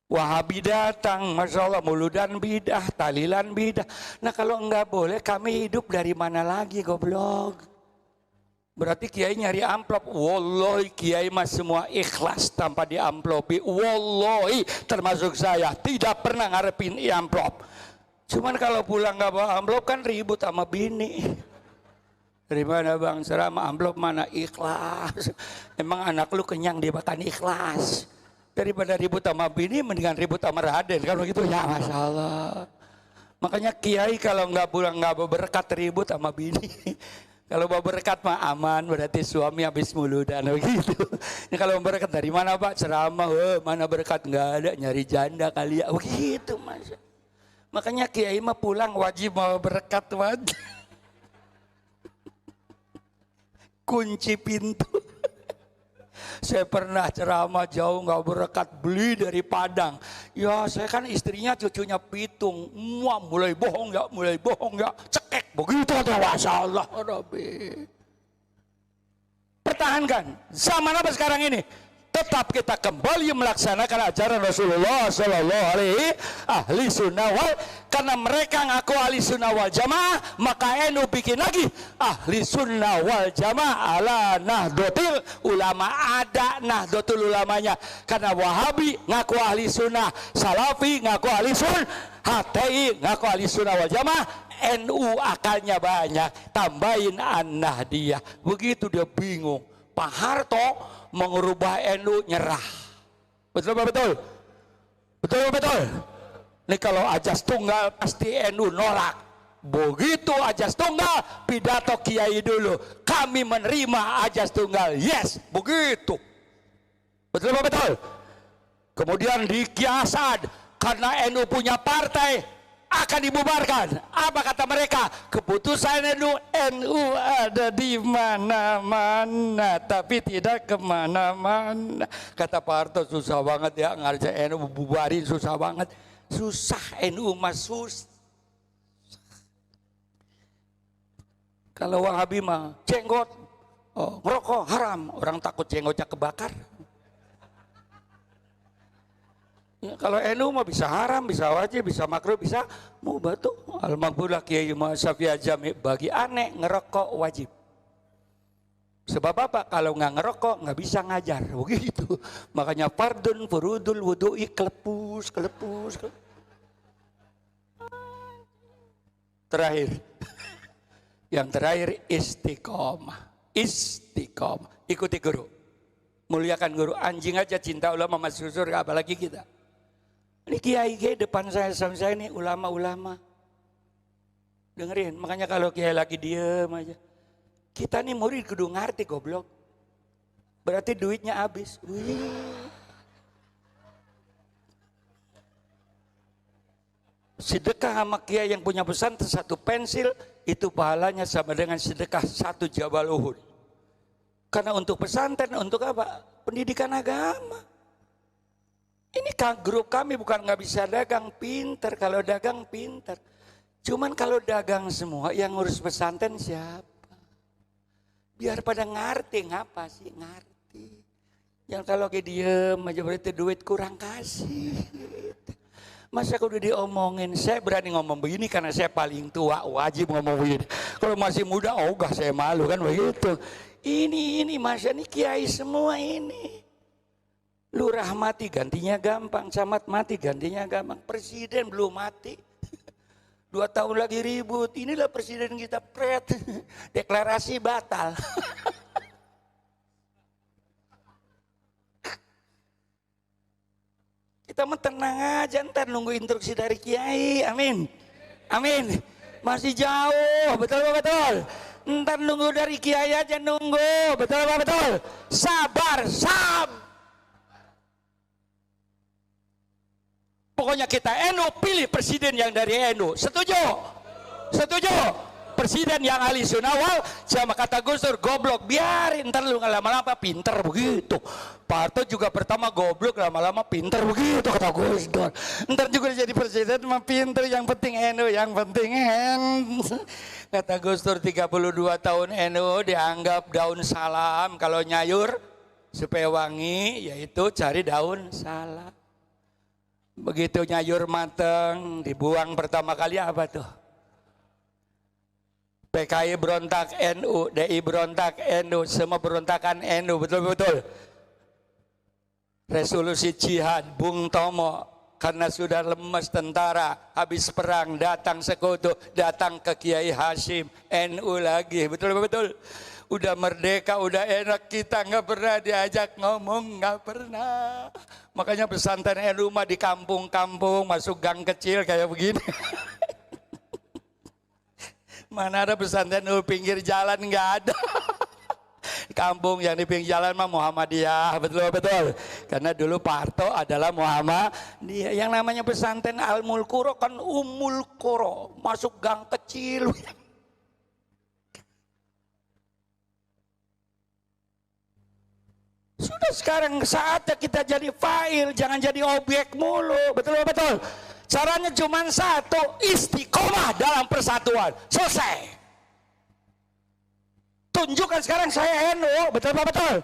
Wahabi datang, Masya Allah, muludan bidah, tahlilan bidah. Nah kalau enggak boleh, kami hidup dari mana lagi, goblok? Berarti kiai nyari amplop. Wallahi kiai mas semua ikhlas tanpa diamplopi. Wallahi termasuk saya tidak pernah ngarepin amplop. Cuman kalau pulang nggak bawa amplop kan ribut sama bini. Dari mana bang? Serama amplop mana? Ikhlas. Emang anak lu kenyang dia makan ikhlas. Daripada ribut sama bini mendingan ribut sama Raden. Kan begitu ya, Masya Allah. Makanya kiai kalau nggak pulang nggak berkat ribut sama bini. Kalau mau berkat mah aman, berarti suami habis muludan begitu. Ini kalau berkat dari mana Pak? Ceramah, mana berkat nggak ada, nyari janda kali ya, begitu Mas. Makanya kiai mah pulang wajib mau berkat wajib. Kunci pintu. Saya pernah ceramah jauh nggak berkat, beli dari Padang. Ya saya kan istrinya cucunya pitung. Mulai bohong ya, cekek begitu aja. Masya Allah, Rabbi. Pertahankan. Zaman apa sekarang ini? Tetap kita kembali melaksanakan ajaran Rasulullah Sallallahu Alaihi ahli sunnah wal, karena mereka ngaku ahli sunnah wal jamaah, maka NU bikin lagi ahli sunnah wal jamaah ala Nahdlatul Ulama. Ada Nahdlatul Ulamanya. Karena Wahabi ngaku ahli sunnah, Salafi ngaku ahli sunnah, HTI ngaku ahli sunnah wal jamaah, NU akalnya banyak, tambahin an-Nahdiyah. Begitu dia bingung. Pak Harto mengubah NU, nyerah. Betul betul? Betul betul? Ini kalau ajas tunggal pasti NU nolak. Begitu ajas tunggal, pidato kiai dulu. Kami menerima ajas tunggal. Yes, begitu. Betul betul? Kemudian di Kiasad, karena NU punya partai, akan dibubarkan. Apa kata mereka? Keputusan NU ada di mana-mana, tapi tidak kemana-mana. Kata Pak Harto, susah banget ya ngerjain NU, bubarin susah banget. Susah NU mas susah. Kalau Wahabi mah jenggot, ngerokok haram, orang takut jenggotnya kebakar. Ya, kalau NU mah bisa haram, bisa wajib, bisa makruh, bisa mubah tuh. Al-Maqbulah Kiai Syafi'i Jami, bagi aneh ngerokok wajib. Sebab apa? Kalau nggak ngerokok nggak bisa ngajar, begitu. Makanya fardun furudul wudu'i kelepus. Terakhir, yang terakhir istiqomah. Ikuti guru, muliakan guru. Anjing aja cinta ulama masuk surga, apalagi kita. Ini kiai depan saya sama saya ini ulama-ulama. Dengerin, makanya kalau kiai lagi diem aja. Kita nih murid kudu ngerti goblok. Berarti duitnya habis. Sedekah sama kiai yang punya pesantren satu pensil, itu pahalanya sama dengan sedekah satu Jabal Uhud. Karena untuk pesantren, untuk apa? Pendidikan agama. Ini grup kami bukan nggak bisa dagang, pinter. Kalau dagang pinter. Cuman kalau dagang semua yang ngurus pesantren siapa? Biar pada ngerti, ngapa sih ngerti. Yang kalau kayak diem aja berarti duit kurang kasih. Masa aku udah diomongin, saya berani ngomong begini karena saya paling tua, wajib ngomong begini. Kalau masih muda, ogah saya malu kan begitu. Ini masa ini kiai semua ini. Lurah mati gantinya gampang, camat mati gantinya gampang, presiden belum mati. 2 tahun lagi ribut, inilah presiden kita pret, deklarasi batal. Kita mah tenang aja, ntar nunggu instruksi dari kiai, amin. Amin. Masih jauh, betul. Ntar nunggu dari kiai aja nunggu. Betul apa betul? Sabar, pokoknya kita NU pilih presiden yang dari NU. Setuju? Setuju? Presiden yang ahli sunnah wal jamaah. Kata Gus Dur, goblok biarin, ntar lu lama-lama pinter begitu. Pak Harto juga pertama goblok, lama-lama pinter begitu kata Gus Dur. Ntar juga jadi presiden mah pinter, yang penting NU, yang penting Kata Gus Dur 32 tahun NU dianggap daun salam, kalau nyayur supaya wangi yaitu cari daun salam. Begitu nyayur mateng dibuang pertama kali apa tuh? PKI berontak NU, DI berontak NU, semua berontakan NU, betul-betul. Resolusi jihad, Bung Tomo, karena sudah lemas tentara, habis perang, datang sekutu, datang ke Kiai Hashim, NU lagi, betul-betul. Udah merdeka, udah enak, kita nggak pernah diajak ngomong, nggak pernah. Makanya pesantren NU mah di kampung-kampung, masuk gang kecil kayak begini. Mana ada pesantren di pinggir jalan, nggak ada. Kampung yang di pinggir jalan mah Muhammadiyah, betul-betul. Karena dulu Pak Harto adalah Muhammadiyah. Yang namanya pesantren Al-Mul Quro kan Umul Quro, masuk gang kecil. Sudah sekarang saatnya kita jadi fa'il, jangan jadi objek mulu, betul-betul. Caranya cuma satu, istiqomah dalam persatuan. Selesai. Tunjukkan sekarang saya NU, betul apa betul?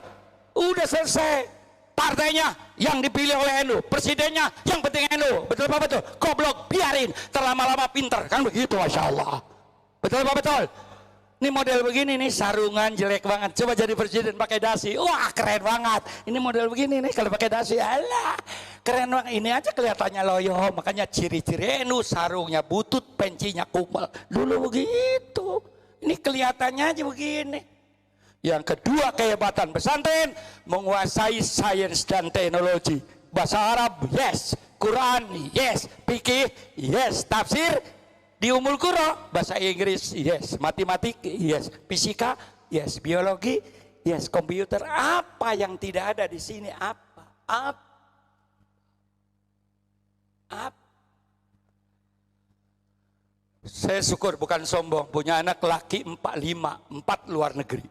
Udah selesai. Partainya yang dipilih oleh NU, presidennya yang penting NU, betul apa betul? Goblok biarin, terlama-lama pinter, kan begitu, Masya Allah. Betul apa betul? Ini model begini nih, sarungan jelek banget. Coba jadi presiden pakai dasi, wah keren banget. Ini model begini nih, kalau pakai dasi, alah keren banget. Ini aja kelihatannya loyo. Makanya ciri-ciri NU, sarungnya butut, pencinya kumpul. Dulu begitu. Ini kelihatannya aja begini. Yang kedua kehebatan pesantren, menguasai sains dan teknologi. Bahasa Arab, yes. Quran, yes. Fikih, yes. Tafsir, di Umul Quro, bahasa Inggris, yes. Matematik, yes. Fisika, yes. Biologi, yes. Komputer. Apa yang tidak ada di sini? Apa? Saya syukur, bukan sombong, punya anak laki 4 luar negeri.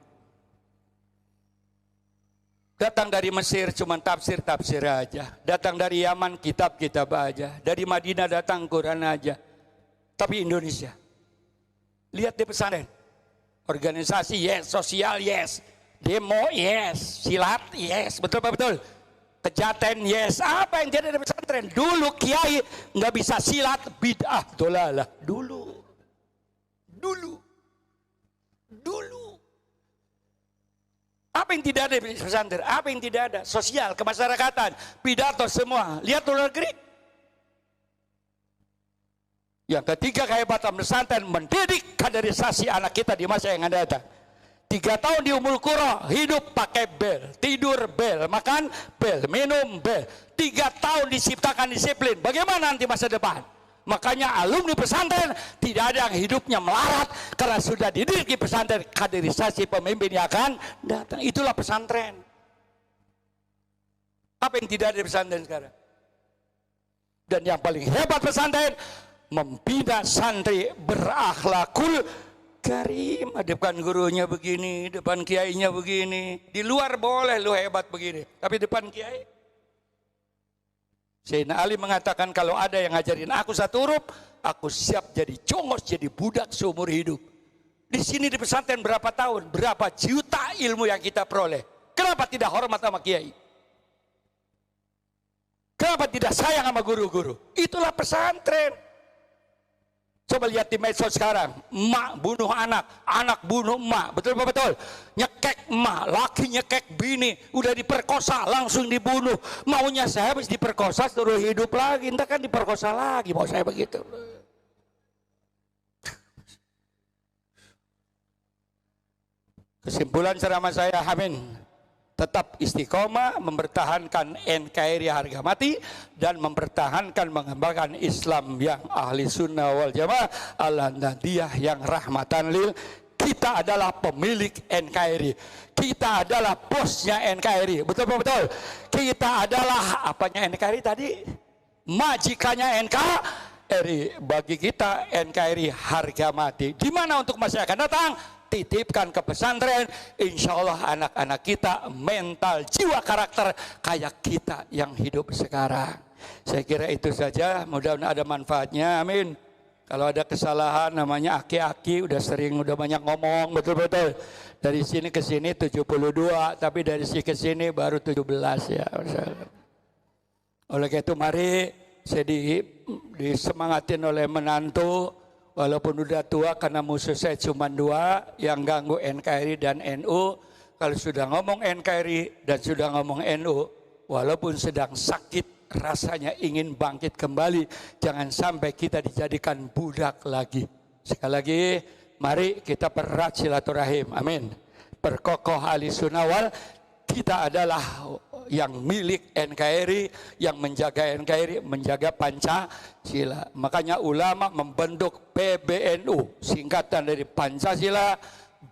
Datang dari Mesir cuma tafsir aja. Datang dari Yaman kitab aja. Dari Madinah datang Quran aja. Tapi Indonesia, lihat di pesantren, organisasi yes, sosial yes, demo yes, silat yes, betul apa betul? Kejaten yes. Apa yang jadi di pesantren? Dulu kiai nggak bisa silat, bid'ah, dolalah. Dulu. Apa yang tidak ada di pesantren? Apa yang tidak ada? Sosial, kemasyarakatan, pidato semua. Lihat luar negeri. Yang ketiga kehebatan pesantren, mendidik kaderisasi anak kita di masa yang akan datang. 3 tahun di Umul Quro, hidup pakai bel, tidur bel, makan bel, minum bel. 3 tahun diciptakan disiplin. Bagaimana nanti masa depan? Makanya alumni pesantren tidak ada yang hidupnya melarat karena sudah dididik di pesantren, kaderisasi pemimpin yang akan datang. Itulah pesantren. Apa yang tidak ada di pesantren sekarang? Dan yang paling hebat pesantren, membina santri berakhlakul karim. Depan gurunya begini, depan kiainya begini. Di luar boleh lu hebat begini, tapi depan kiai. Sayyidina Ali mengatakan, kalau ada yang ngajarin aku satu huruf, aku siap jadi congos, jadi budak seumur hidup. Di sini di pesantren berapa tahun, berapa juta ilmu yang kita peroleh. Kenapa tidak hormat sama kiai? Kenapa tidak sayang sama guru-guru? Itulah pesantren. Coba lihat di medsos sekarang, emak bunuh anak, anak bunuh emak, betul apa betul? Nyekek emak, laki nyekek bini, udah diperkosa langsung dibunuh. Maunya saya habis diperkosa suruh hidup lagi, entah kan diperkosa lagi, mau saya begitu. Kesimpulan ceramah saya, amin. Tetap istiqomah, mempertahankan NKRI harga mati, dan mempertahankan mengembangkan Islam yang ahli sunnah wal jamaah, al-Nahdiyah yang rahmatan lil Kita adalah pemilik NKRI. Kita adalah bosnya NKRI. Betul-betul. Kita adalah apanya NKRI tadi? Majikannya NKRI. Bagi kita NKRI harga mati. Di mana untuk masa akan datang? Titipkan ke pesantren. Insya Allah anak-anak kita mental, jiwa, karakter kayak kita yang hidup sekarang. Saya kira itu saja. Mudah-mudahan ada manfaatnya. Amin. Kalau ada kesalahan namanya aki-aki, udah banyak ngomong, betul-betul. Dari sini ke sini 72, tapi dari sini ke sini baru 17 ya. Oleh karena itu mari saya disemangatin oleh menantu, walaupun udah tua karena musuh saya cuma 2, yang ganggu NKRI dan NU. Kalau sudah ngomong NKRI dan sudah ngomong NU, walaupun sedang sakit, rasanya ingin bangkit kembali. Jangan sampai kita dijadikan budak lagi. Sekali lagi, mari kita pererat silaturahim. Amin. Perkokoh ahli sunnah wal. Kita adalah yang milik NKRI, yang menjaga NKRI, menjaga Pancasila. Makanya ulama membentuk PBNU, singkatan dari Pancasila,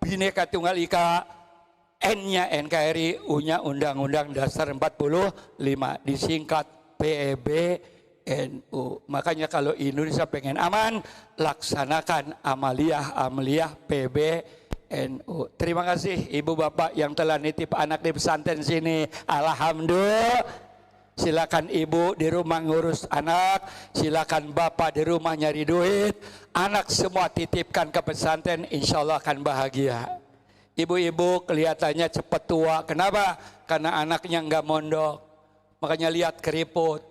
Bhinneka Tunggal Ika, N-nya NKRI, U-nya Undang-Undang Dasar 45, disingkat PBNU. Makanya kalau Indonesia pengen aman, laksanakan amaliyah PBNU. Terima kasih ibu bapak yang telah nitip anak di pesantren sini. Alhamdulillah. Silakan ibu di rumah ngurus anak, silakan bapak di rumah nyari duit. Anak semua titipkan ke pesantren, insya Allah akan bahagia. Ibu-ibu kelihatannya cepat tua. Kenapa? Karena anaknya nggak mondok. Makanya lihat keriput.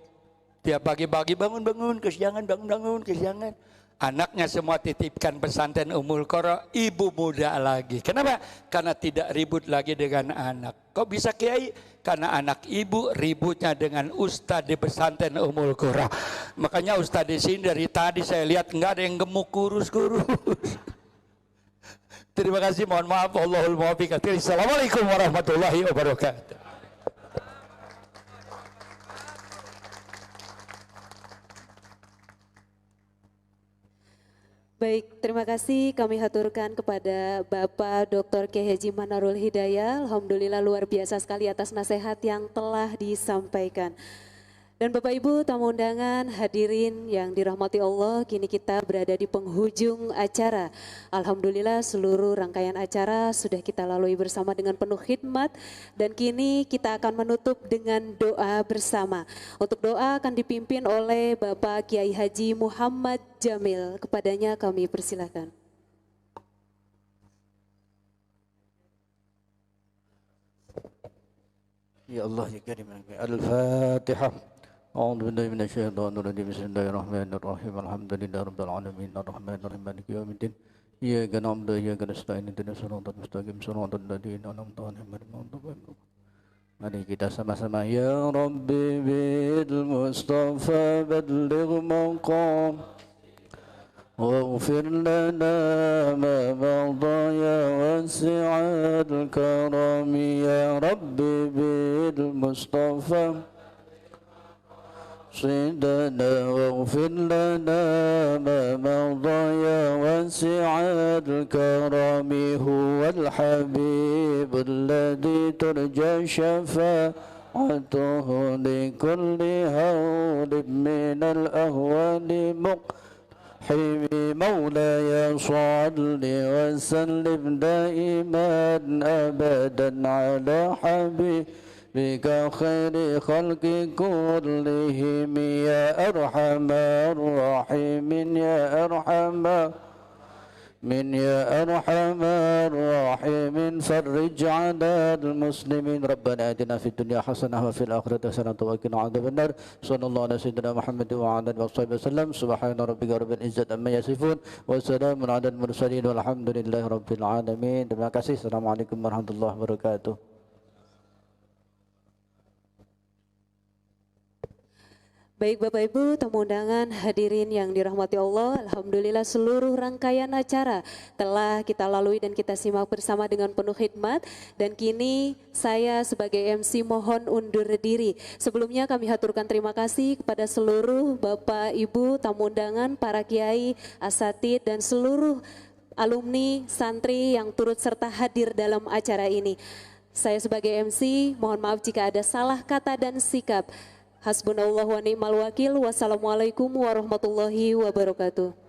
Tiap pagi-pagi bangun-bangun, kesiangan, bangun-bangun, kesiangan. Anaknya semua titipkan pesantren Ummul Qura, ibu muda lagi. Kenapa? Karena tidak ribut lagi dengan anak. Kok bisa kiai? Karena anak ibu ributnya dengan ustadz di pesantren Ummul Qura. Makanya ustadz di sini dari tadi saya lihat nggak ada yang gemuk kurus-kurus. Terima kasih, mohon maaf. Allahul muwaffiq. Assalamualaikum warahmatullahi wabarakatuh. Baik, terima kasih kami haturkan kepada Bapak Dr. Kiai Haji Manarul Hidayah. Alhamdulillah luar biasa sekali atas nasihat yang telah disampaikan. Dan Bapak Ibu tamu undangan hadirin yang dirahmati Allah, kini kita berada di penghujung acara. Alhamdulillah seluruh rangkaian acara sudah kita lalui bersama dengan penuh khidmat. Dan kini kita akan menutup dengan doa bersama. Untuk doa akan dipimpin oleh Bapak Kiai Haji Muhammad Jamil. Kepadanya kami persilakan. Ya Allah ya Karim. Al-Fatihah. أعوذ بالله من الشيطان الرجيم بسم الله الرحمن الرحيم الحمد لله رب العالمين الرحمن الرحيم مالك يوم الدين إياك نعبد وإياك نستعين اهدنا الصراط المستقيم صراط الذين أنعمت عليهم غير المغضوب عليهم. Mari kita sama-sama ya Rabbi bil Mustafa balligh maqam واغفر لنا ما مضى يا واسع الكرم يا ربي بالمصطفى صدنا واغفر لنا ما مضى يا واسع الكرم هو الحبيب الذي ترجى شفاعته لكل هول من الأهوال مقحم مولاي صل وسلم دائما أبدا على حبيبك خير خلق كلهم يا أرحم الراحمين يا أرحم يا أرحم الراحمين فرج على المسلمين ربنا آتنا في الدنيا حسنة وفي الآخرة حسنة وقنا عذاب النار صلى الله على سيدنا محمد وعلى آله وصحبه وسلم سبحان ربك رب العزة عما يصفون وسلام على المرسلين والحمد لله رب العالمين. Terima kasih. Assalamualaikum warahmatullahi wabarakatuh. Baik Bapak Ibu, tamu undangan hadirin yang dirahmati Allah, alhamdulillah seluruh rangkaian acara telah kita lalui dan kita simak bersama dengan penuh khidmat. Dan kini saya sebagai MC mohon undur diri. Sebelumnya kami haturkan terima kasih kepada seluruh Bapak Ibu tamu undangan, para kiai, asatid dan seluruh alumni, santri yang turut serta hadir dalam acara ini. Saya sebagai MC, mohon maaf jika ada salah kata dan sikap. Hasbunallah wa ni'mal wakil. Wassalamualaikum warahmatullahi wabarakatuh.